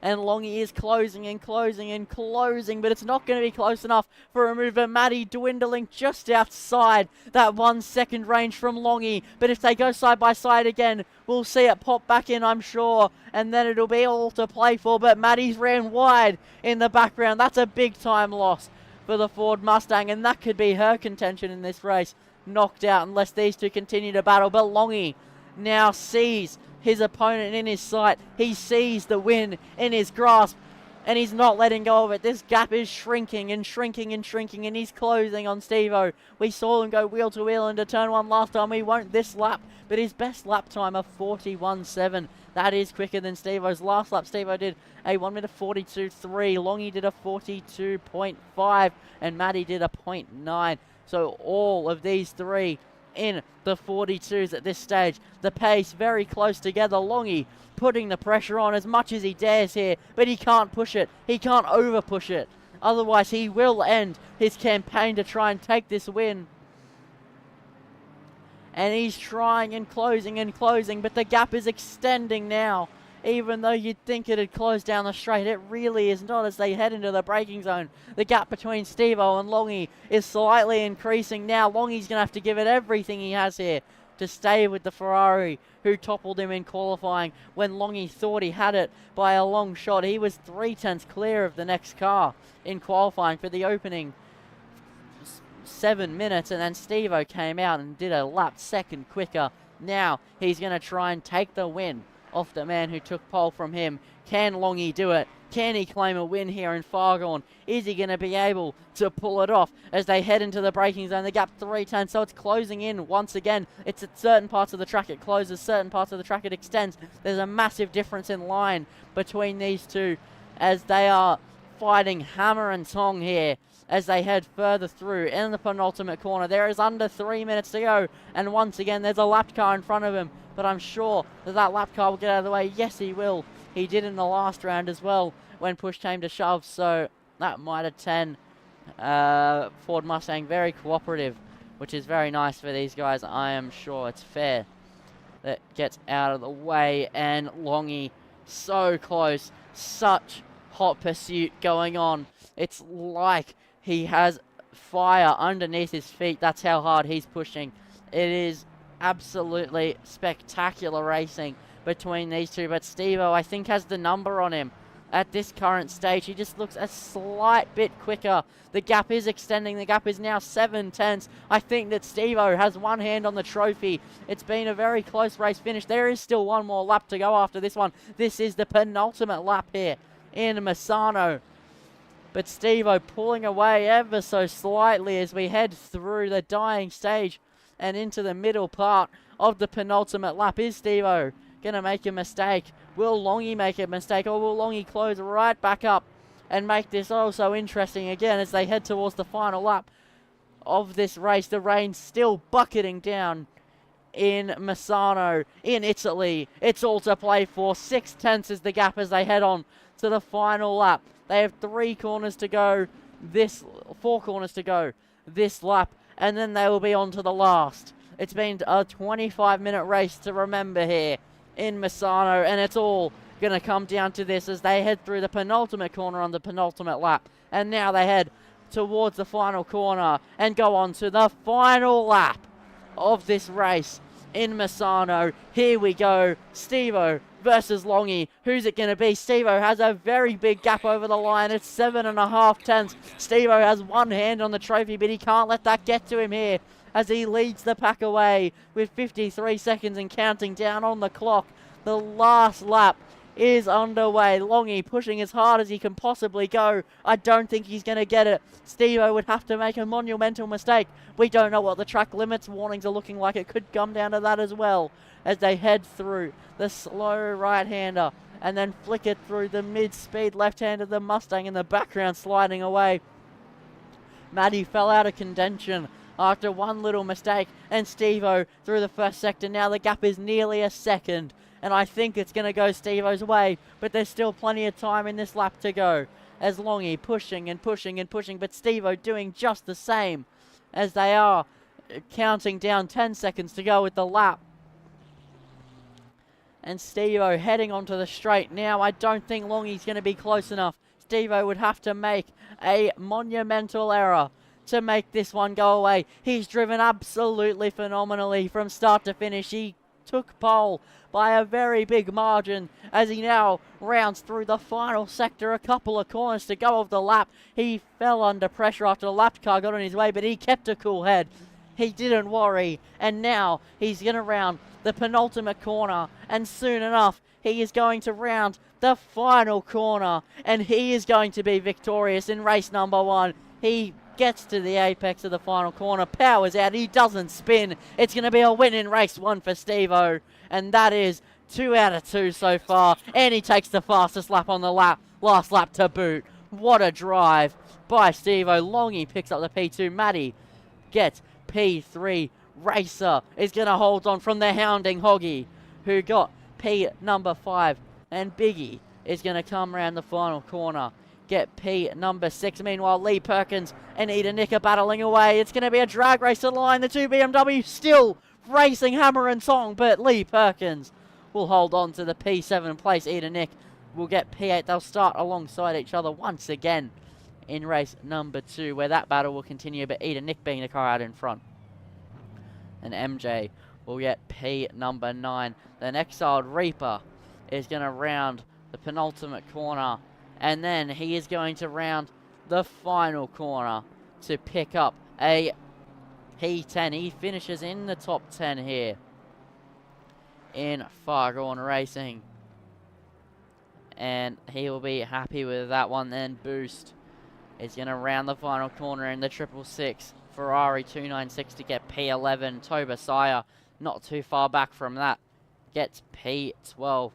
And Longy is closing and closing and closing, but it's not going to be close enough for a move. But Maddie dwindling just outside that 1 second range from Longy. But if they go side by side again, we'll see it pop back in, I'm sure. And then it'll be all to play for. But Maddie's ran wide in the background. That's a big time loss for the Ford Mustang, and that could be her contention in this race knocked out unless these two continue to battle. But Longy now sees his opponent in his sight. He sees the win in his grasp, and he's not letting go of it. This gap is shrinking and shrinking and shrinking, and he's closing on Stevo. We saw him go wheel to wheel into turn 1 last time. He won't this lap, but his best lap time of 41.7. That is quicker than Steve-O's last lap. Steve-O did a 1 minute 42.3. Longy did a 42.5. And Maddie did a 0.9. So all of these three in the 42s at this stage. The pace very close together. Longy putting the pressure on as much as he dares here, but he can't push it. He can't over push it. Otherwise, he will end his campaign to try and take this win. And he's trying and closing, but the gap is extending now. Even though you'd think it had closed down the straight, it really is not as they head into the braking zone. The gap between Steve-O and Longy is slightly increasing now. Longy's going to have to give it everything he has here to stay with the Ferrari, who toppled him in qualifying when Longy thought he had it by a long shot. He was 3/10 clear of the next car in qualifying for the opening 7 minutes, and then Steve-O came out and did a lap second quicker. Now he's going to try and take the win off the man who took pole from him. Can Longy do it? Can he claim a win here in Fargone? Is he going to be able to pull it off as they head into the braking zone? The gap 3/10, so it's closing in once again. It's at certain parts of the track it closes, certain parts of the track it extends. There's a massive difference in line between these two as they are fighting hammer and tong here as they head further through in the penultimate corner. There is under 3 minutes to go, and once again there's a lap car in front of him, but I'm sure that lap car will get out of the way. Yes, he will. He did in the last round as well when push came to shove, so that might have 10. Ford Mustang very cooperative, which is very nice for these guys. I am sure it's fair. That gets out of the way, and Longy so close. Such hot pursuit going on. It's like he has fire underneath his feet. That's how hard he's pushing. It is absolutely spectacular racing between these two, but Steve-O, I think, has the number on him at this current stage. He just looks a slight bit quicker. The gap is extending. The gap is now 7/10. I think that Steve-O has one hand on the trophy. It's been a very close race finish. There is still one more lap to go after this one. This is the penultimate lap here in Misano. But Steve-O pulling away ever so slightly as we head through the dying stage and into the middle part of the penultimate lap. Is Steve-O going to make a mistake? Will Longy make a mistake, or will Longy close right back up and make this also interesting again as they head towards the final lap of this race? The rain still bucketing down in Misano, in Italy. It's all to play for. 6/10 is the gap as they head on to the final lap. They have 4 corners to go this lap, and then they will be on to the last. It's been a 25-minute race to remember here in Misano, and it's all going to come down to this as they head through the penultimate corner on the penultimate lap. And now they head towards the final corner and go on to the final lap of this race in Misano. Here we go. Steve-O versus Longy. Who's it going to be? Steve-O has a very big gap over the line. It's 7.5 tenths. Steve-O has one hand on the trophy, but he can't let that get to him here as he leads the pack away with 53 seconds and counting down on the clock. The last lap is underway. Longy pushing as hard as he can possibly go. I don't think he's going to get it. Steve-O would have to make a monumental mistake. We don't know what the track limits warnings are looking like. It could come down to that as well as they head through the slow right-hander and then flick it through the mid-speed left-hander, the Mustang in the background sliding away. Maddie fell out of contention after one little mistake, and Steve-O through the first sector. Now the gap is nearly a second, and I think it's going to go Steve-O's way, but there's still plenty of time in this lap to go as Longy pushing and pushing and pushing, but Steve-O doing just the same as they are counting down 10 seconds to go with the lap. And Steve-O heading onto the straight now. I don't think Longy's going to be close enough. Steve-O would have to make a monumental error to make this one go away. He's driven absolutely phenomenally from start to finish. He took pole by a very big margin as he now rounds through the final sector. A couple of corners to go of the lap. He fell under pressure after the lap car got on his way, but he kept a cool head. He didn't worry, and now he's going to round the penultimate corner, and soon enough he is going to round the final corner, and he is going to be victorious in race number 1. He gets to the apex of the final corner, powers out, he doesn't spin. It's going to be a win in race 1 for Steve-O, and that is 2 out of 2 so far, and he takes the fastest lap on the last lap to boot. What a drive by Steve-O. Longy picks up the P2. Matty gets P3. Racer is going to hold on from the hounding Hoggy, who got P number 5. And Biggie is going to come around the final corner, get P number 6. Meanwhile, Lee Perkins and Eda Nick are battling away. It's going to be a drag race to the line. The two BMW still racing hammer and song, but Lee Perkins will hold on to the P7 place. Eda Nick will get P8. They'll start alongside each other once again in race number 2, where that battle will continue, but Eda Nick being the car out in front. And MJ will get P number 9. Then Exiled Reaper is going to round the penultimate corner, and then he is going to round the final corner to pick up a P10. He finishes in the top 10 here in Fargone Racing, and he will be happy with that one. Then Boost is going to round the final corner in the 666 Ferrari 296 to get P11. Toba Sire, not too far back from that, gets P12.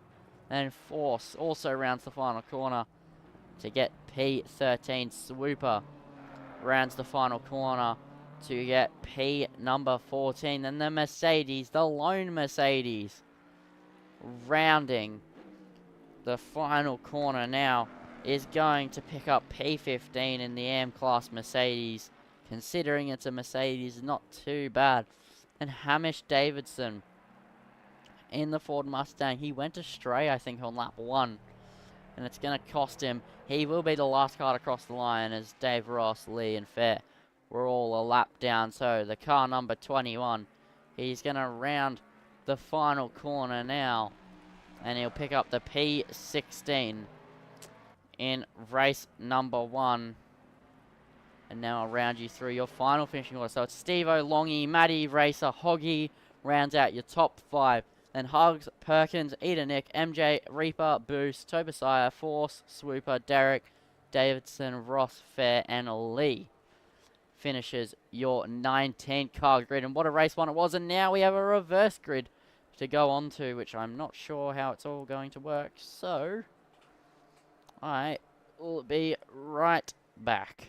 And Force also rounds the final corner to get P13. Swooper rounds the final corner to get P number 14. Then the Mercedes, the lone Mercedes, rounding the final corner now, is going to pick up P15 in the AM class Mercedes. Considering it's a Mercedes, not too bad. And Hamish Davidson in the Ford Mustang, he went astray, I think, on lap 1. And it's going to cost him. He will be the last car to cross the line, as Dave Ross, Lee and Fair were all a lap down. So the car number 21, he's going to round the final corner now, and he'll pick up the P16 in race number 1. And now I'll round you through your final finishing order. So it's Steve-O, Longy, Matty, Racer, Hoggy rounds out your top 5. Then Hugs, Perkins, Eda Nick, MJ, Reaper, Boost, Tobasiah, Force, Swooper, Derek, Davidson, Ross, Fair, and Lee finishes your 19 car grid. And what a race one it was. And now we have a reverse grid to go on to, which I'm not sure how it's all going to work. So I will be right back.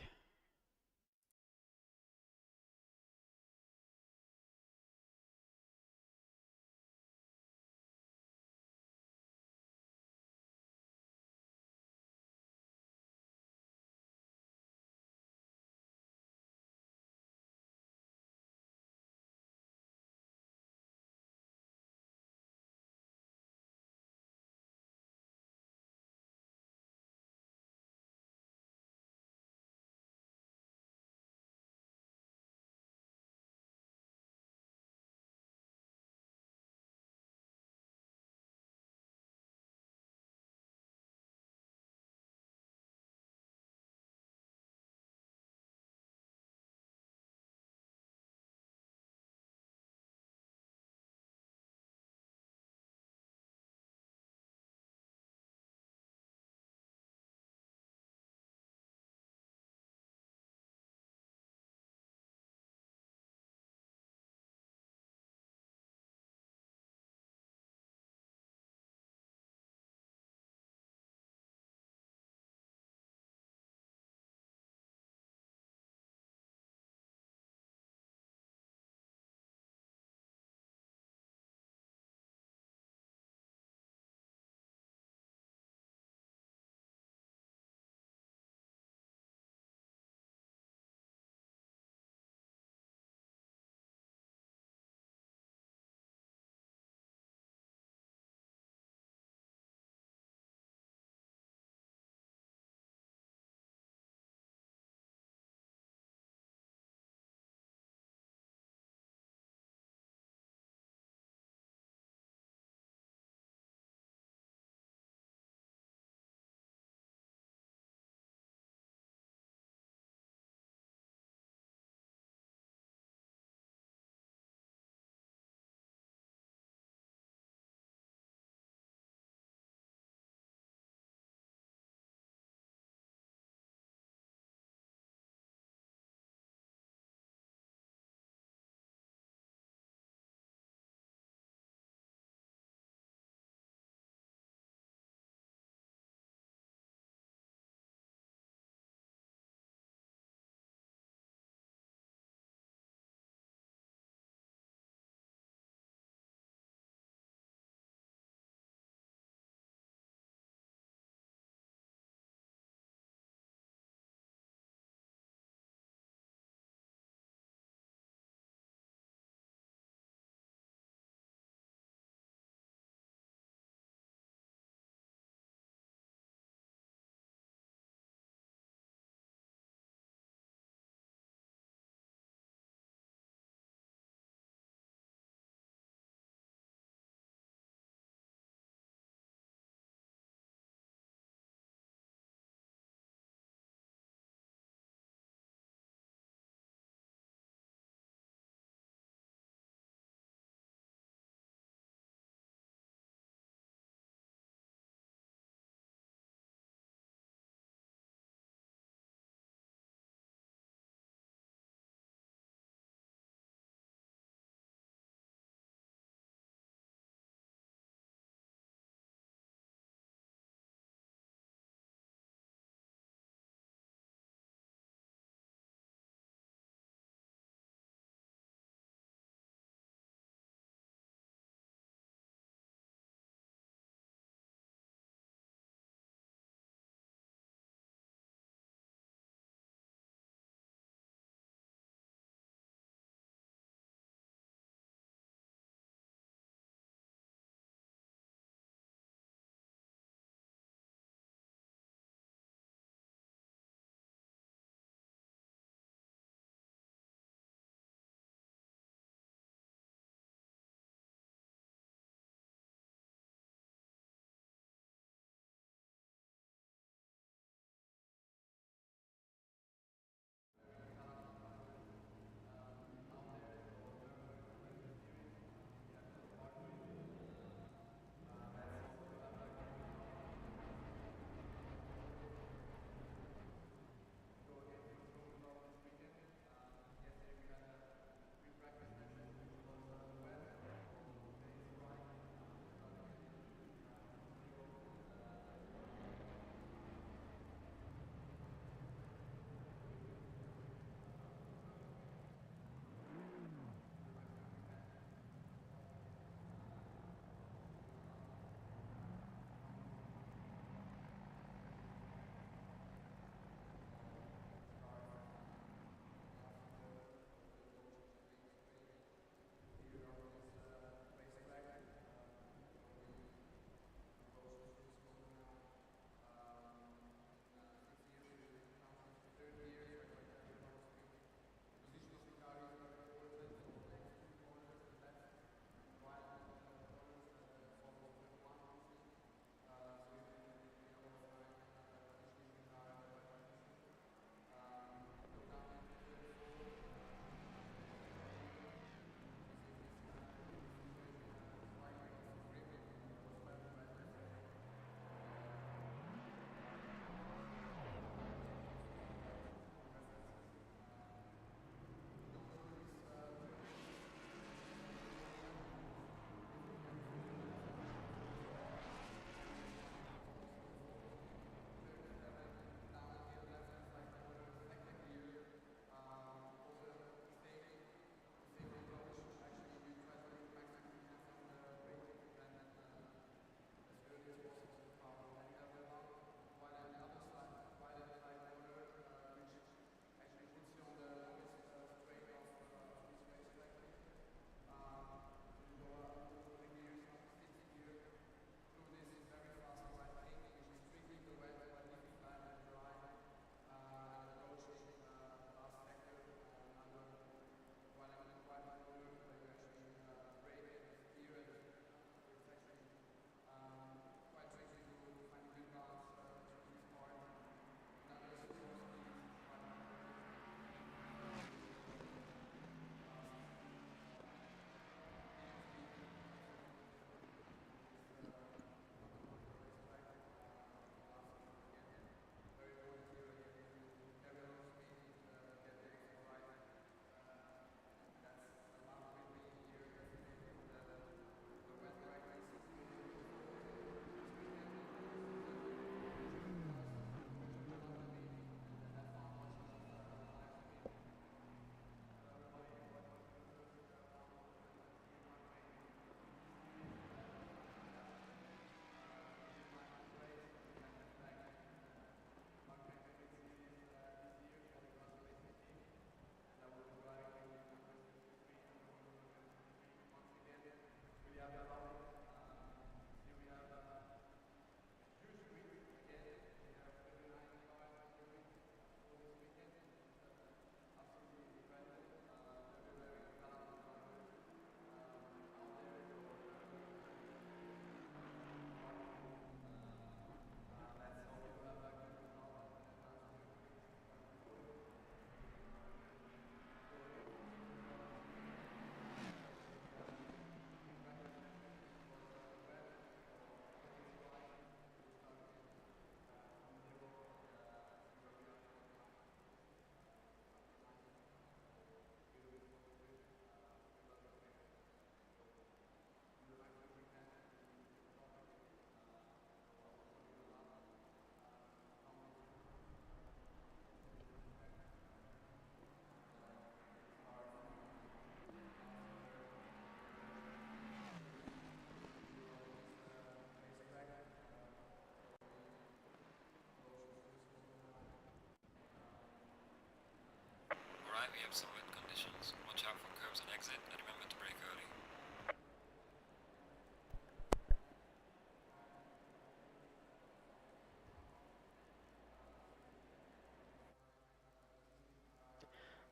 we have some wet conditions. Watch out for curves and exit, and remember to brake early.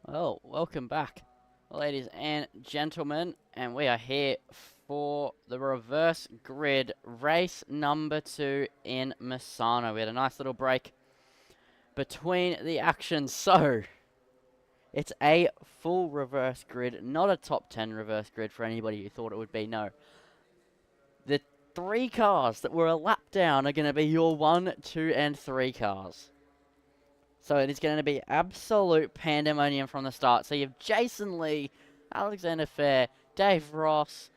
Well, welcome back, ladies and gentlemen, and we are here for the reverse grid race number 2 in Misano. We had a nice little break between the actions, so it's a full reverse grid, not a top 10 reverse grid for anybody who thought it would be. No, the 3 cars that were a lap down are going to be your 1, 2, and 3 cars. So it is going to be absolute pandemonium from the start. So you have Jason Lee, Alexander Fair, Dave Ross,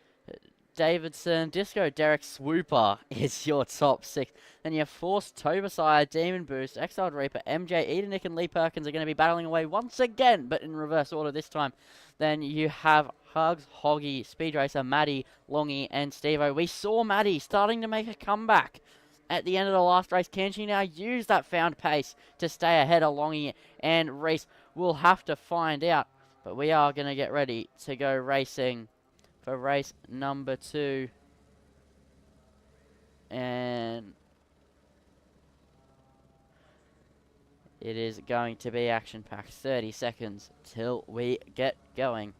Davidson, Disco Derek Swooper is your top 6. Then you have Force, Tobasire, Demon Boost, Exiled Reaper, MJ, Edenick, and Lee Perkins are going to be battling away once again, but in reverse order this time. Then you have Hugs, Hoggy, Speed Racer, Maddie, Longy, and Stevo. We saw Maddie starting to make a comeback at the end of the last race. Can she now use that found pace to stay ahead of Longy and Reese? We'll have to find out, but we are going to get ready to go racing for race number 2. And it is going to be action-packed. 30 seconds till we get going.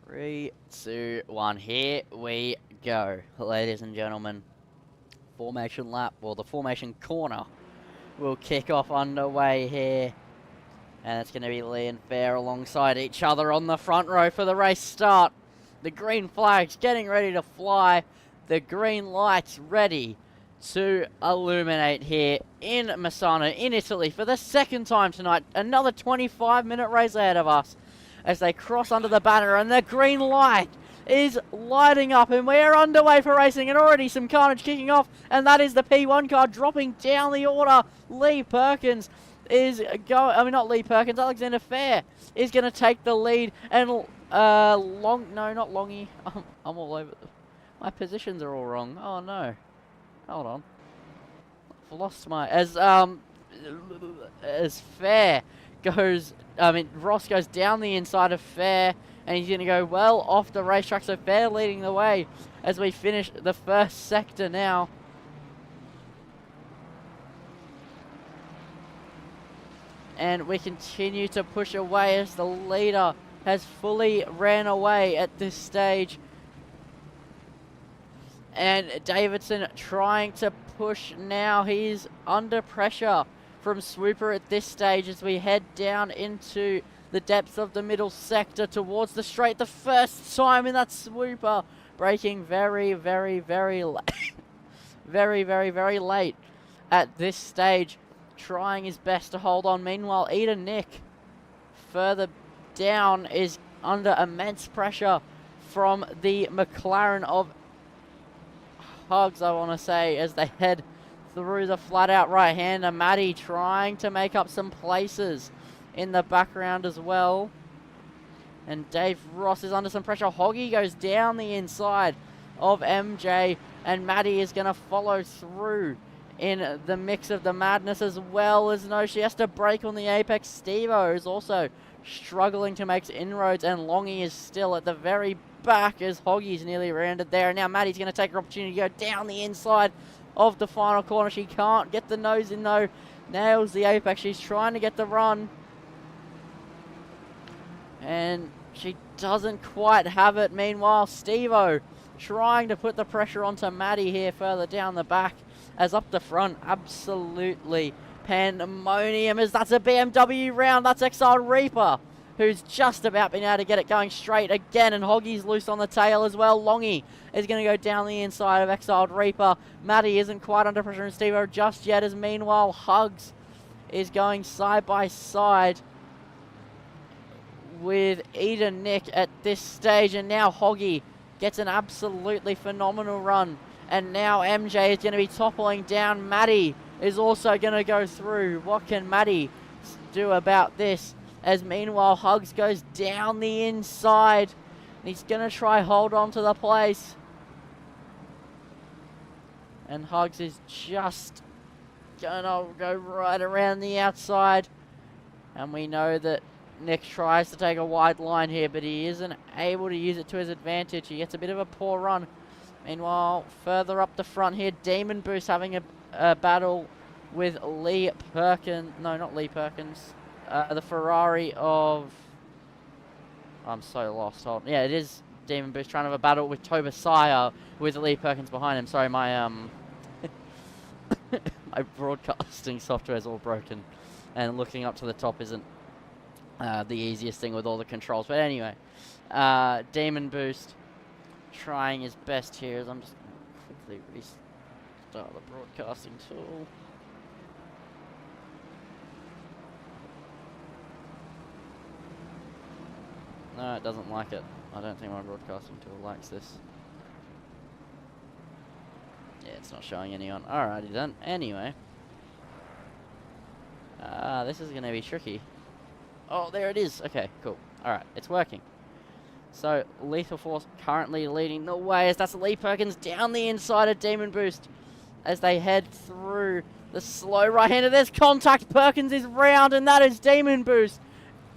Three, two, one. Here we go, ladies and gentlemen. Formation lap, or the formation corner, will kick off underway here. And it's going to be Lee and Fair alongside each other on the front row for the race start. The green flag's getting ready to fly. The green lights ready to illuminate here in Misano, in Italy, for the second time tonight. Another 25-minute race ahead of us as they cross under the banner, and the green light is lighting up, and we are underway for racing, and already some carnage kicking off, and that is the P1 car dropping down the order. Lee Perkins is going, I mean, not Lee Perkins, Alexander Fair is going to take the lead, and no, not Longy, I'm all over, my positions are all wrong. Oh no, hold on, I've lost my, as Fair goes, Ross goes down the inside of Fair, and he's going to go well off the racetrack. So Fair leading the way as we finish the first sector now. And we continue to push away as the leader has fully ran away at this stage. And Davidson trying to push now. He's under pressure from Swooper at this stage as we head down into the depths of the middle sector towards the straight. The first time in that Swooper, braking very, very, very late. very, very, very late at this stage, trying his best to hold on. Meanwhile, Edenick further down is under immense pressure from the McLaren of Hugs, I want to say, as they head through the flat-out right-hander. Maddie trying to make up some places in the background as well. And Dave Ross is under some pressure. Hoggy goes down the inside of MJ, and Maddie is going to follow through in the mix of the madness, as well as no, she has to brake on the apex. Stevo is also struggling to make inroads, and Longy is still at the very back as Hoggy's nearly rounded there. And now Maddie's going to take her opportunity to go down the inside of the final corner. She can't get the nose in though. Nails the apex. She's trying to get the run, and she doesn't quite have it. Meanwhile, Stevo trying to put the pressure onto Maddie here further down the back, as up the front, absolutely pandemonium, as that's a BMW round. That's Exiled Reaper, who's just about been able to get it going straight again, and Hoggy's loose on the tail as well. Longy is going to go down the inside of Exiled Reaper. Maddie isn't quite under pressure in Stevo just yet, as meanwhile Hugs is going side by side with Edenick at this stage, and now Hoggy gets an absolutely phenomenal run And now MJ is going to be toppling down. Maddie is also going to go through. What can Maddie do about this? As meanwhile, Hugs goes down the inside. He's going to try hold on to the place. And Hugs is just going to go right around the outside. And we know that Nick tries to take a wide line here, but he isn't able to use it to his advantage. He gets a bit of a poor run. Meanwhile, further up the front here, Demon Boost having a battle with Lee Perkins. No, not Lee Perkins. The Ferrari of... I'm so lost. Hold on. Yeah, it is Demon Boost trying to have a battle with Tobasaya with Lee Perkins behind him. Sorry, my my broadcasting software is all broken, and looking up to the top isn't the easiest thing with all the controls. But anyway, Demon Boost trying his best here as I'm just going to quickly restart the broadcasting tool. No, it doesn't like it. I don't think my broadcasting tool likes this. Yeah, it's not showing any on. Alrighty then. Anyway. This is going to be tricky. Oh, there it is. Okay, cool. Alright, it's working. So, Lethal Force currently leading the way as that's Lee Perkins down the inside of Demon Boost as they head through the slow right-hander. There's contact. Perkins is round, and that is Demon Boost.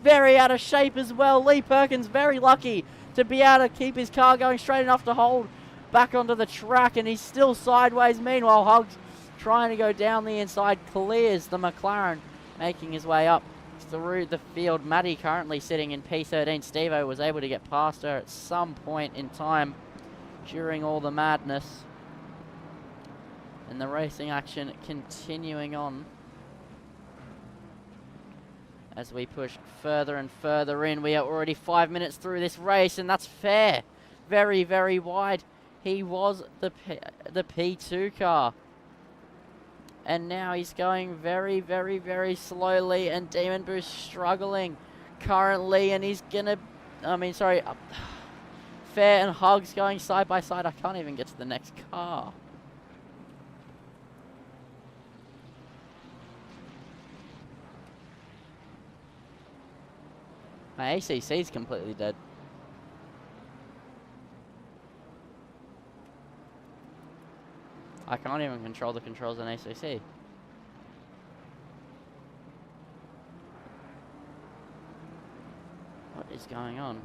Very out of shape as well. Lee Perkins very lucky to be able to keep his car going straight enough to hold back onto the track, and he's still sideways. Meanwhile, Hugs trying to go down the inside, clears the McLaren, making his way up through the field. Maddie currently sitting in P13. Stevo was able to get past her at some point in time during all the madness. And the racing action continuing on as we push further and further in. We are already 5 minutes through this race, and that's fair. Very, very wide. He was the P2 car. And now he's going very, very, very slowly, and Demon Boost struggling currently, and he's gonna, Fair and Hugs going side by side. I can't even get to the next car. My ACC's completely dead. I can't even control the controls on ACC. What is going on?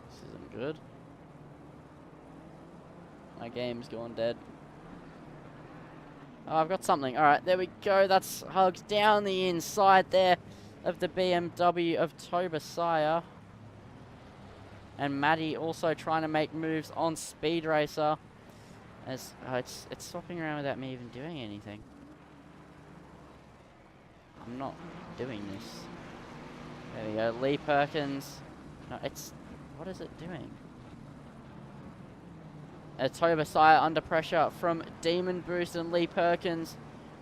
This isn't good. My game's gone dead. Oh, I've got something. Alright, there we go. That's Hugs down the inside there of the BMW of Tobasaya. And Maddie also trying to make moves on Speed Racer. As it's swapping around without me even doing anything. I'm not doing this. There we go. Lee Perkins. No, what is it doing? Tobasaya under pressure from Demon Boost, and Lee Perkins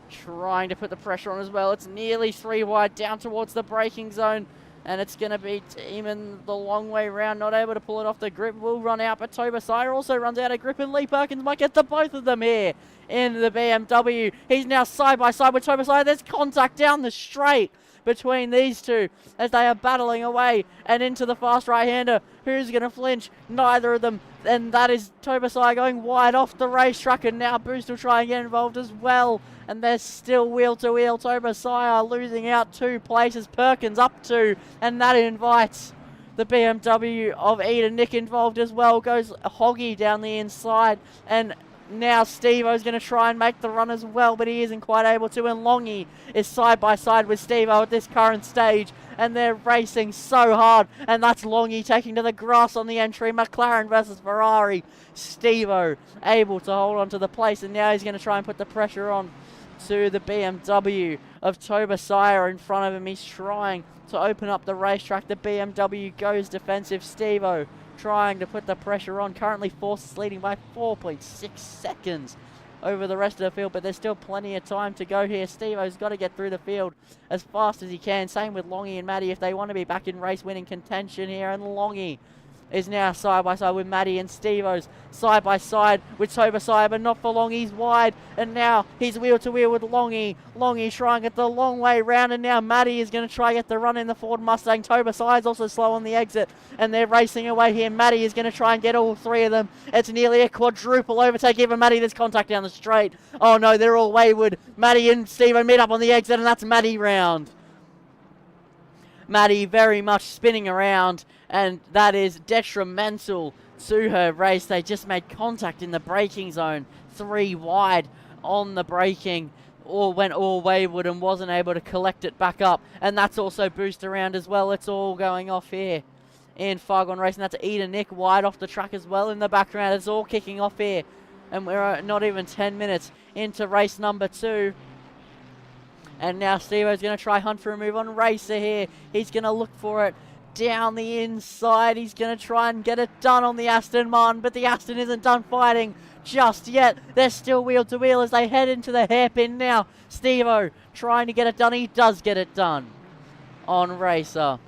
trying to put the pressure on as well. It's nearly 3 wide down towards the braking zone, and it's going to be Demon the long way round, not able to pull it off the grip. Will run out, but Tobasaya also runs out of grip, and Lee Perkins might get the both of them here in the BMW. He's now side by side with Tobasaya. There's contact down the straight between these two as they are battling away and into the fast right-hander. Who's going to flinch? Neither of them. And that is Tobasaya going wide off the racetrack, and now Boost will try and get involved as well. And there's still wheel-to-wheel. Tobasaya losing out 2 places. Perkins up 2, and that invites the BMW of Eden. Nick involved as well. Goes Hoggy down the inside, and now Steve-O's going to try and make the run as well, but he isn't quite able to. And Longy is side by side with Steve-O at this current stage, and they're racing so hard. And that's Longy taking to the grass on the entry. McLaren versus Ferrari. Steve-O able to hold on to the place, and now he's going to try and put the pressure on to the BMW of Tobasire in front of him. He's trying to open up the racetrack. The BMW goes defensive. Stevo trying to put the pressure on. Currently Force is leading by 4.6 seconds over the rest of the field, but there's still plenty of time to go here. Stevo's got to get through the field as fast as he can. Same with Longy and Maddie if they want to be back in race winning contention here. And Longy is now side by side with Maddie, and Stevo's side by side with Tobasire, but not for long. He's wide, and now he's wheel to wheel with Longy. Longy trying to get the long way round, and now Maddie is going to try to get the run in the Ford Mustang. Tobasire's also slow on the exit, and they're racing away here. Maddie is going to try and get all three of them. It's nearly a quadruple overtake. Even Maddie, there's contact down the straight. Oh no, they're all wayward. Maddie and Stevo meet up on the exit, and that's Maddie round. Maddie very much spinning around, and that is detrimental to her race. They just made contact in the braking zone, 3 wide on the braking, or went all wayward and wasn't able to collect it back up, and that's also boost around as well. It's all going off here in Fargone Racing. That's Eda Nick wide off the track as well in the background. It's all kicking off here, and we're not even 10 minutes into race number 2. And now Stevo's going to try hunt for a move on Racer here. He's going to look for it down the inside. He's going to try and get it done on the Aston Martin, but the Aston isn't done fighting just yet. They're still wheel to wheel as they head into the hairpin now. Stevo trying to get it done. He does get it done on Racer.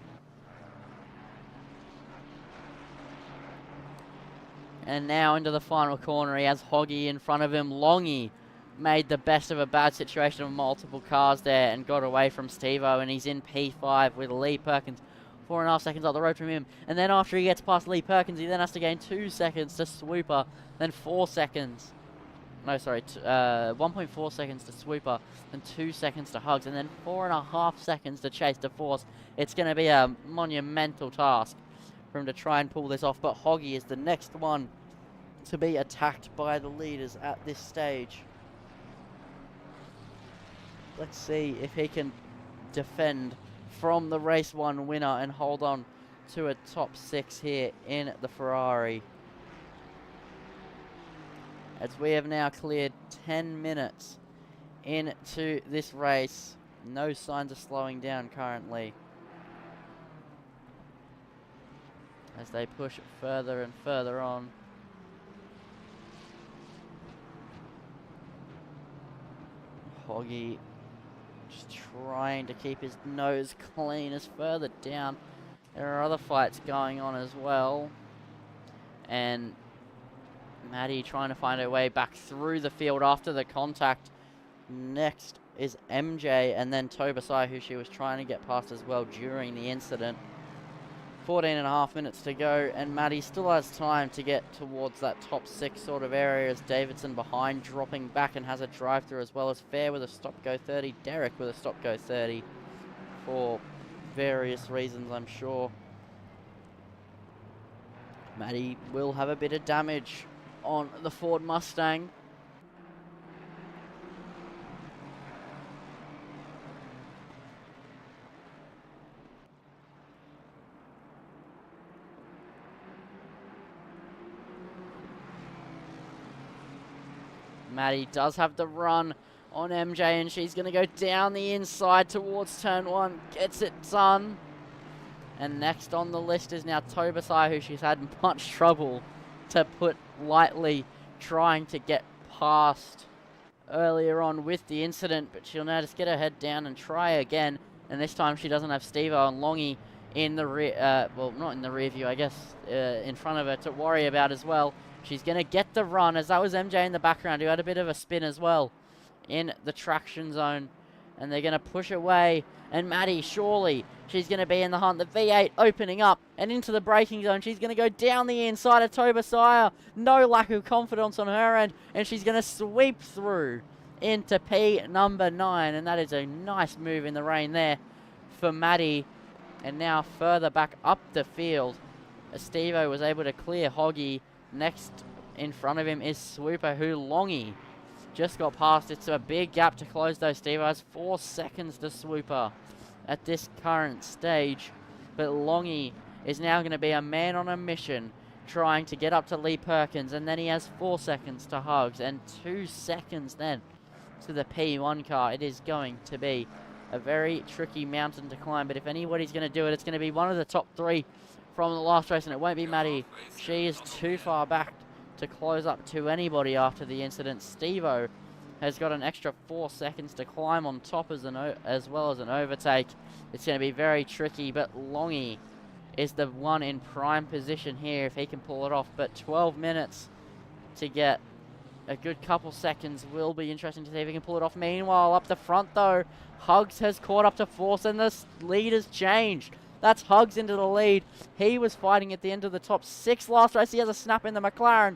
And now into the final corner. He has Hoggy in front of him. Longy made the best of a bad situation of multiple cars there and got away from Stevo, and he's in P5 with Lee Perkins 4.5 seconds up the road from him. And then after he gets past Lee Perkins, he then has to gain 2 seconds to Swooper, then 4 seconds. No, sorry, 1.4 seconds to Swooper, then 2 seconds to Hugs, and then 4.5 seconds to Chase to Force. It's going to be a monumental task for him to try and pull this off, but Hoggy is the next one to be attacked by the leaders at this stage. Let's see if he can defend from the race 1 winner and hold on to a top 6 here in the Ferrari. As we have now cleared 10 minutes into this race. No signs of slowing down currently, as they push further and further on. Hoggy just trying to keep his nose clean as further down. There are other fights going on as well. And Maddie trying to find her way back through the field after the contact. Next is MJ and then Tobasai, who she was trying to get past as well during the incident. 14.5 minutes to go, and Maddie still has time to get towards that top 6 sort of area, as Davidson behind dropping back and has a drive through, as well as Fair with a stop go 30, Derek with a stop go 30 for various reasons, I'm sure. Maddie will have a bit of damage on the Ford Mustang. Maddie does have the run on MJ, and she's going to go down the inside towards turn 1. Gets it done. And next on the list is now Tobasai, who she's had much trouble, to put lightly, trying to get past earlier on with the incident. But she'll now just get her head down and try again. And this time she doesn't have Stevo and Longy in the rear, well, not in the rear view, I guess, in front of her to worry about as well. She's going to get the run, as that was MJ in the background, who had a bit of a spin as well in the traction zone. And they're going to push away. And Maddie, surely, she's going to be in the hunt. The V8 opening up and into the braking zone. She's going to go down the inside of Tobasire. No lack of confidence on her end. And she's going to sweep through into P number 9. And that is a nice move in the rain there for Maddie. And now further back up the field, Stevo was able to clear Hoggy. Next in front of him is Swooper, who Longy just got past. It's a big gap to close though. Stevo has 4 seconds to Swooper at this current stage. But Longy is now going to be a man on a mission, trying to get up to Lee Perkins. And then he has 4 seconds to Hugs and 2 seconds then to the P1 car. It is going to be a very tricky mountain to climb. But if anybody's going to do it, it's going to be one of the top 3 from the last race, and it won't be Maddie. She is too far back to close up to anybody after the incident. Steve-O has got an extra 4 seconds to climb on top as well as an overtake. It's going to be very tricky, but Longy is the one in prime position here if he can pull it off. But 12 minutes to get a good couple seconds will be interesting to see if he can pull it off. Meanwhile, up the front though, Hugs has caught up to Force and the lead has changed. That's Hugs into the lead. He was fighting at the end of the top 6 last race. He has a snap in the McLaren.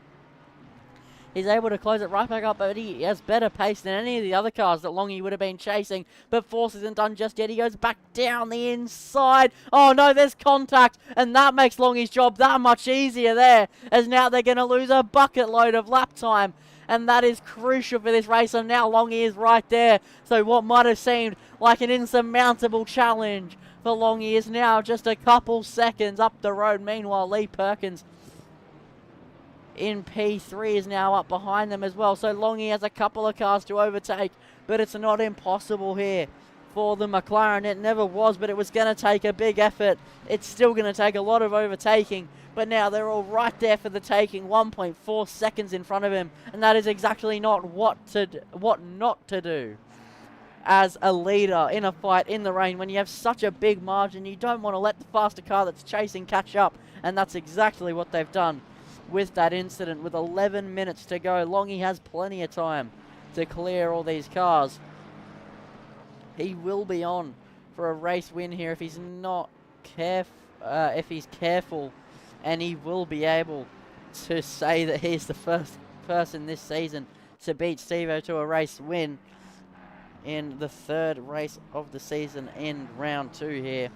He's able to close it right back up, but he has better pace than any of the other cars that Longy would have been chasing. But Force isn't done just yet. He goes back down the inside. Oh no, there's contact, and that makes Longy's job that much easier there, as now they're going to lose a bucket load of lap time. And that is crucial for this race, and now Longy is right there. So what might have seemed like an insurmountable challenge for Longy is now just a couple seconds up the road. Meanwhile, Lee Perkins in P3 is now up behind them as well. So Longy has a couple of cars to overtake, but it's not impossible here for the McLaren. It never was, but it was going to take a big effort. It's still going to take a lot of overtaking, but now they're all right there for the taking. 1.4 seconds in front of him, and that is exactly not what not to do as a leader in a fight in the rain. When you have such a big margin, you don't want to let the faster car that's chasing catch up, and that's exactly what they've done with that incident. With 11 minutes to go, Longy has plenty of time to clear all these cars. He will be on for a race win here if he's not careful, and he will be able to say that he's the first person this season to beat Steve-O to a race win in the 3rd race of the season in round 2 here.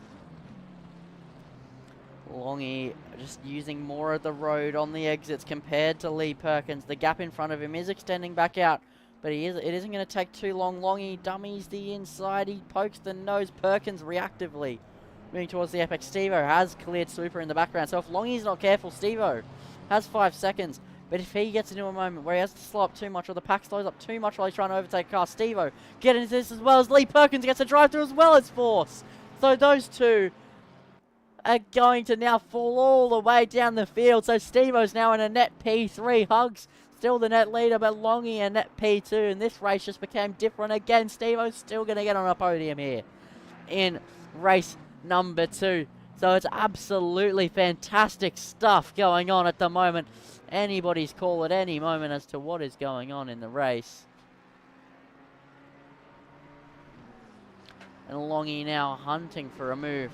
Longy just using more of the road on the exits compared to Lee Perkins. The gap in front of him is extending back out, but it isn't going to take too long. Longy dummies the inside. He pokes the nose. Perkins reactively moving towards the apex. Steve-O has cleared Super in the background. So if Longy's not careful, Steve-O has 5 seconds. But if he gets into a moment where he has to slow up too much, or the pack slows up too much while he's trying to overtake a car, Steve-O get into this as well as Lee Perkins gets a drive through as well as Force. So those two are going to now fall all the way down the field. So Steve-O's now in a net P3. Hugs still the net leader, but Longy a net P2. And this race just became different again. Steve-O's still going to get on a podium here in race number 2. So it's absolutely fantastic stuff going on at the moment. Anybody's call at any moment as to what is going on in the race. And Longy now hunting for a move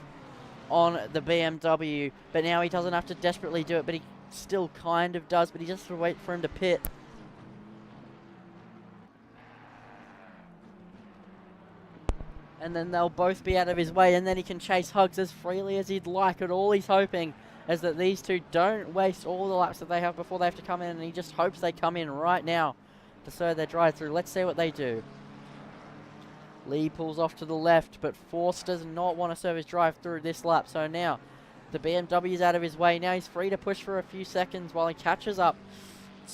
on the BMW, but now he doesn't have to desperately do it, but he still kind of does, but he just has to wait for him to pit. And then they'll both be out of his way, and then he can chase Hugs as freely as he'd like. And all he's hoping is that these two don't waste all the laps that they have before they have to come in, and he just hopes they come in right now to serve their drive through. Let's see what they do. Lee pulls off to the left, but Force does not want to serve his drive through this lap. So now the BMW's out of his way. Now he's free to push for a few seconds while he catches up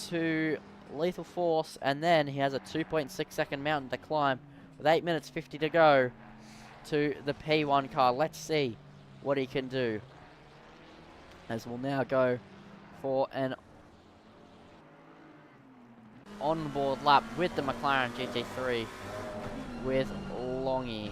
to Lethal Force, and then he has a 2.6 second mountain to climb with 8 minutes 50 to go to the P1 car. Let's see what he can do, as we'll now go for an onboard lap with the McLaren GT3 with Longy.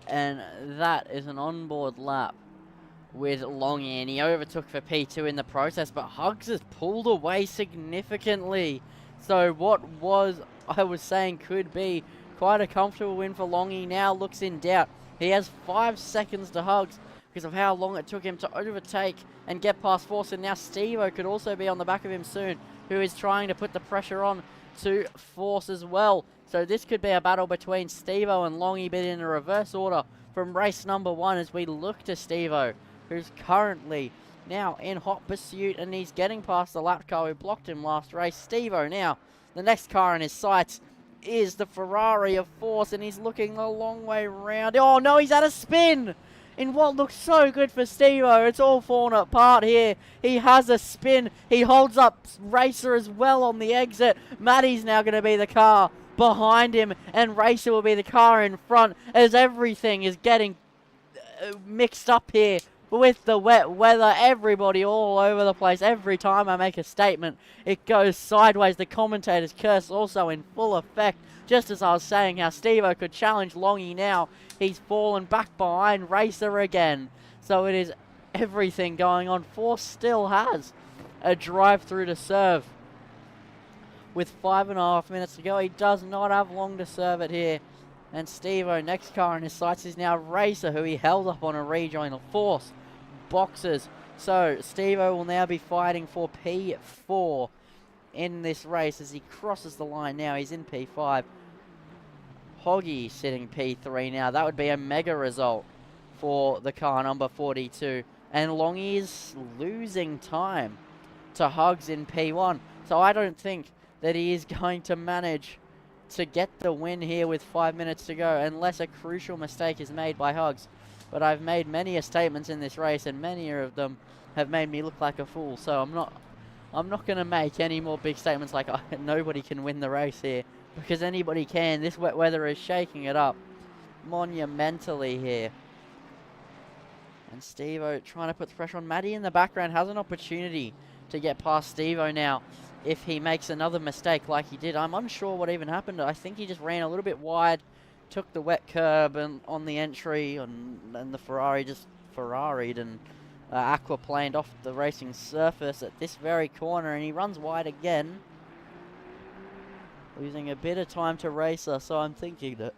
And that is an onboard lap with Longy, and he overtook for P2 in the process, but Hugs has pulled away significantly. So what I was saying could be quite a comfortable win for Longy now looks in doubt. He has 5 seconds to Hugs because of how long it took him to overtake and get past Force, and now Steve-O could also be on the back of him soon, who is trying to put the pressure on to Force as well. So this could be a battle between Steve-O and Longy, but in a reverse order from race number 1 as we look to Steve-O, who's currently now in hot pursuit, and he's getting past the lap car who blocked him last race. Steve-O now, the next car in his sights is the Ferrari of Force, and he's looking a long way round. Oh no, he's had a spin! In what looks so good for Steve-O, it's all fallen apart here. He has a spin. He holds up Racer as well on the exit. Matty's now going to be the car behind him, and Racer will be the car in front as everything is getting mixed up here with the wet weather. Everybody all over the place. Every time I make a statement, it goes sideways. The commentator's curse also in full effect. Just as I was saying how Steve-O could challenge Longy now, he's fallen back behind Racer again. So it is everything going on. Force still has a drive through to serve. With 5.5 minutes to go, he does not have long to serve it here. And Steve-O, next car in his sights is now Racer, who he held up on a rejoin of Force boxes. So Steve-O will now be fighting for P4 in this race as he crosses the line now. He's in P5. Hoggy sitting P3 now. That would be a mega result for the car number 42. And Longy is losing time to Hugs in P1. So I don't think that he is going to manage to get the win here with 5 minutes to go unless a crucial mistake is made by Hugs. But I've made many statements in this race, and many of them have made me look like a fool. So I'm not going to make any more big statements like nobody can win the race here, because anybody can. This wet weather is shaking it up monumentally here. And Steve-O trying to put the pressure on. Matty in the background has an opportunity to get past Steve-O now if he makes another mistake like he did. I'm unsure what even happened. I think he just ran a little bit wide, took the wet curb and on the entry, and the Ferrari just Ferrari'd and aquaplaned off the racing surface at this very corner, and he runs wide again, losing a bit of time to Racer. So I'm thinking that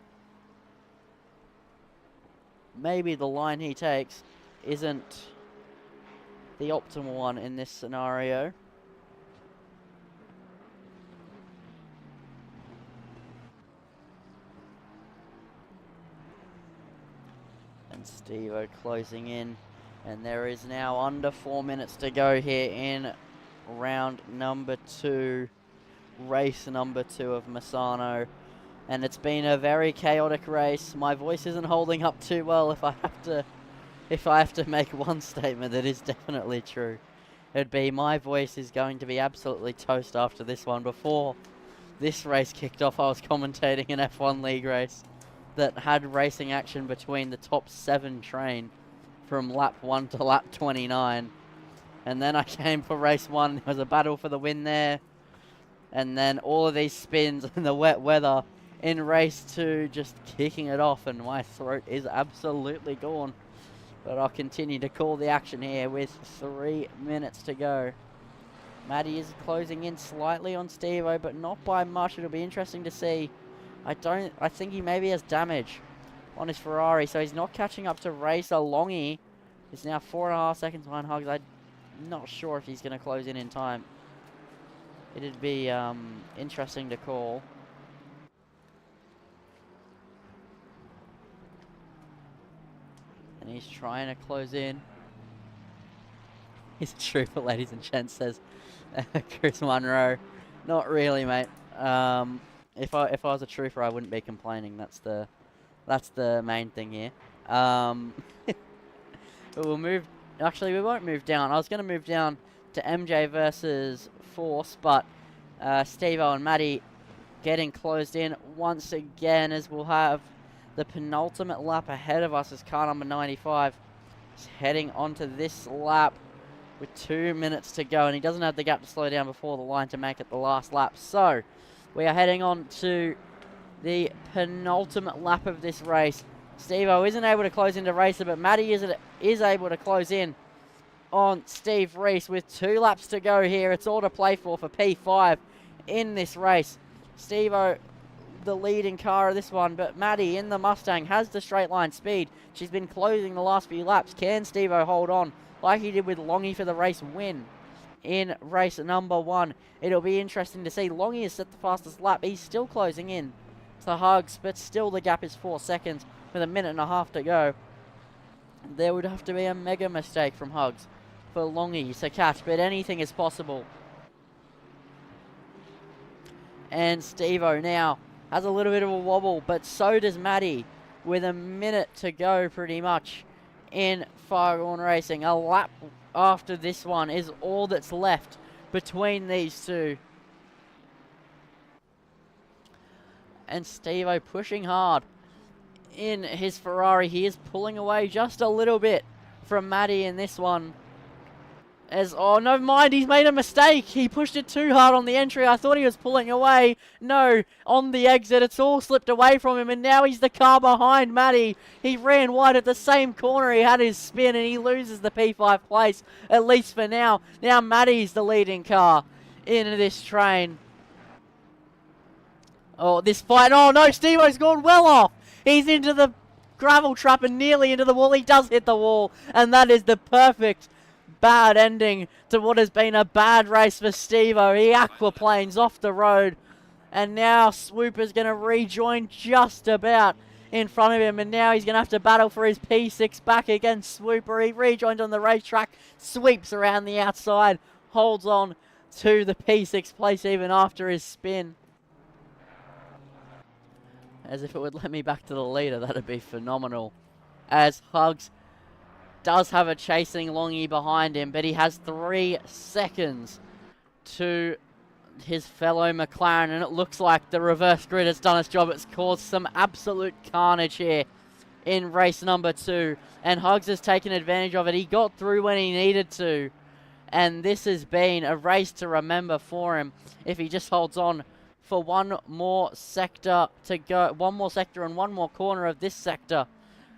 maybe the line he takes isn't the optimal one in this scenario. And Steve-O closing in, and there is now under 4 minutes to go here in round number 2, race number 2 of Misano. And it's been a very chaotic race. My voice isn't holding up too well. If I have to make one statement that is definitely true, it'd be my voice is going to be absolutely toast after this one. Before this race kicked off, I was commentating an F1 league race that had racing action between the top 7 train from lap 1 to lap 29. And then I came for race 1. There was a battle for the win there. And then all of these spins in the wet weather in race 2, just kicking it off, and my throat is absolutely gone. But I'll continue to call the action here with 3 minutes to go. Matty is closing in slightly on Steve-O, but not by much. It'll be interesting to see. I think he maybe has damage on his Ferrari, so he's not catching up to Racer. Longy is now 4.5 seconds behind Hugs. I'm not sure if he's going to close in time. It'd be interesting to call. And he's trying to close in. He's a trooper, ladies and gents, says Chris Munro. Not really, mate. If I was a trooper, I wouldn't be complaining. That's the main thing here. But we'll move. Actually, we won't move down. I was going to move down to MJ versus Force, but Steve-O and Matty getting closed in once again, as we'll have the penultimate lap ahead of us as car number 95 is heading onto this lap with 2 minutes to go, and he doesn't have the gap to slow down before the line to make it the last lap. So we are heading on to the penultimate lap of this race. Steve-O isn't able to close into Racer, but Matty is able to close in on Steve Reese with 2 laps to go here. It's all to play for P5 in this race. Steve-O, the leading car of this one, but Maddie in the Mustang has the straight line speed. She's been closing the last few laps. Can Steve-O hold on like he did with Longy for the race win in race number 1? It'll be interesting to see. Longy has set the fastest lap. He's still closing in to Hugs, but still the gap is 4 seconds with a minute and a half to go. There would have to be a mega mistake from Hugs for Longy to catch, but anything is possible. And Steve-O now has a little bit of a wobble, but so does Maddie with a minute to go pretty much in Fargone Racing. A lap after this one is all that's left between these two. And Steve-O pushing hard in his Ferrari. He is pulling away just a little bit from Maddie in this one. Oh, never mind, he's made a mistake. He pushed it too hard on the entry. I thought he was pulling away. No, on the exit, it's all slipped away from him, and now he's the car behind Maddie. He ran wide at the same corner. He had his spin, and he loses the P5 place, at least for now. Now Maddie's the leading car in this train. Oh, this fight. Oh, no, Steve-O's gone well off. He's into the gravel trap and nearly into the wall. He does hit the wall, and that is the perfect bad ending to what has been a bad race for Steve-O. He aquaplanes off the road, and now Swooper's going to rejoin just about in front of him, and now he's going to have to battle for his P6 back against Swooper. He rejoins on the racetrack, sweeps around the outside, holds on to the P6 place even after his spin. As if it would let me back to the leader, that'd be phenomenal. As Hugs does have a chasing Longy behind him, but he has 3 seconds to his fellow McLaren, and it looks like the reverse grid has done its job. It's caused some absolute carnage here in race number 2, and Hugs has taken advantage of it. He got through when he needed to, and this has been a race to remember for him if he just holds on for one more sector to go, one more sector and one more corner of this sector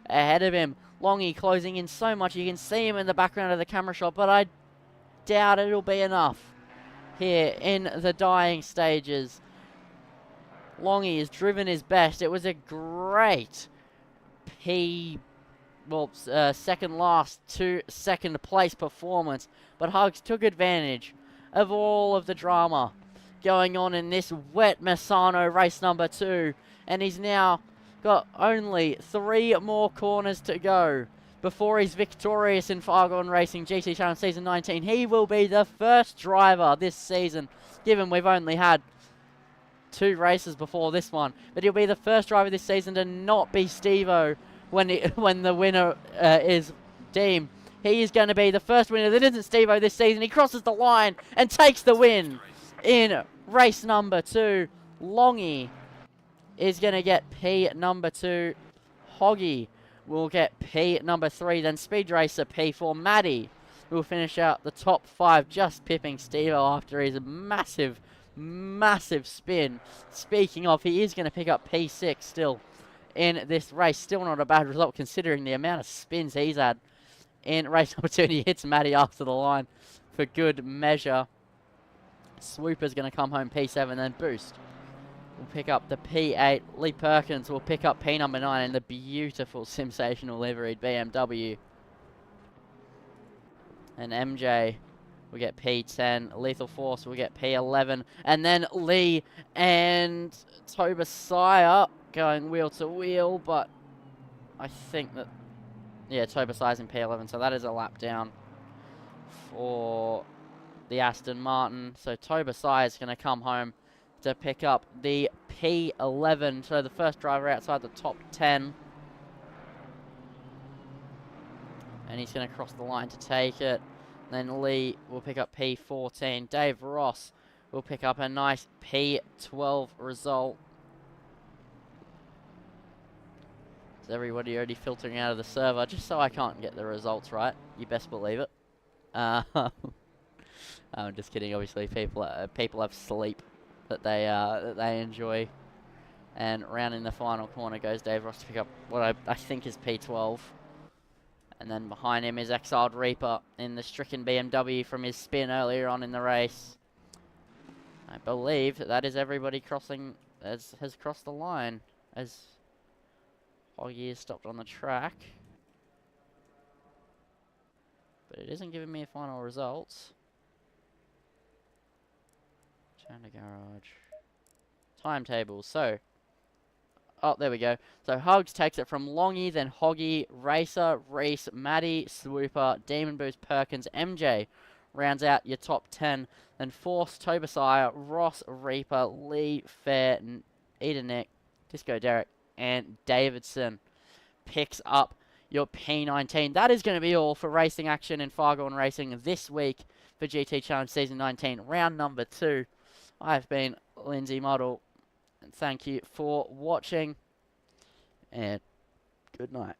ahead of him. Longy closing in so much. You can see him in the background of the camera shot, but I doubt it'll be enough here in the dying stages. Longy has driven his best. It was a great second last to second place performance, but Hugs took advantage of all of the drama going on in this wet Misano race number 2, and he's now got only 3 more corners to go before he's victorious in Fargone Racing GT Challenge Season 19. He will be the first driver this season, given we've only had 2 races before this one, but he'll be the first driver this season to not be Steve-O when the winner is deemed. He is going to be the first winner that isn't Steve-O this season. He crosses the line and takes the win in race number 2. Longy is going to get P number 2. Hoggy will get P number 3. Then Speed Racer P4. Maddie will finish out the top 5, just pipping Steve-O after his massive, massive spin. Speaking of, he is going to pick up P6 still in this race. Still not a bad result considering the amount of spins he's had in race number 2. And he hits Maddie after the line for good measure. Swooper's going to come home P7, then Boost will pick up the P8. Lee Perkins will pick up P number 9 in the beautiful sensational liveried BMW. And MJ will get P10. Lethal Force will get P11. And then Lee and Tobasaya going wheel to wheel, but I think that, yeah, Tobasaya's in P11, so that is a lap down for the Aston Martin. So Tobasaya is going to come home to pick up the P11. So the first driver outside the top 10. And he's going to cross the line to take it. Then Lee will pick up P14. Dave Ross will pick up a nice P12 result. Is everybody already filtering out of the server just so I can't get the results right? You best believe it. I'm just kidding. Obviously, people have sleep that they enjoy And rounding the final corner goes Dave Ross to pick up what I think is P12. And then behind him is Exiled Reaper in the stricken BMW from his spin earlier on in the race. I believe that is everybody crossing, has crossed the line as Hoggy is stopped on the track. But it isn't giving me a final results. Turn to garage. Timetable. So, oh, there we go. So Hugs takes it from Longy, then Hoggy, Racer, Reese, Maddie, Swooper, Demon Boost, Perkins, MJ. Rounds out your top 10. Then Force, Tobasiah, Ross, Reaper, Lee, Fair, Eden Nick, Disco Derek, and Davidson picks up your P19. That is going to be all for racing action in Fargone Racing this week for GT Challenge Season 19, round number 2. I've been Lindsay Model, and thank you for watching, and good night.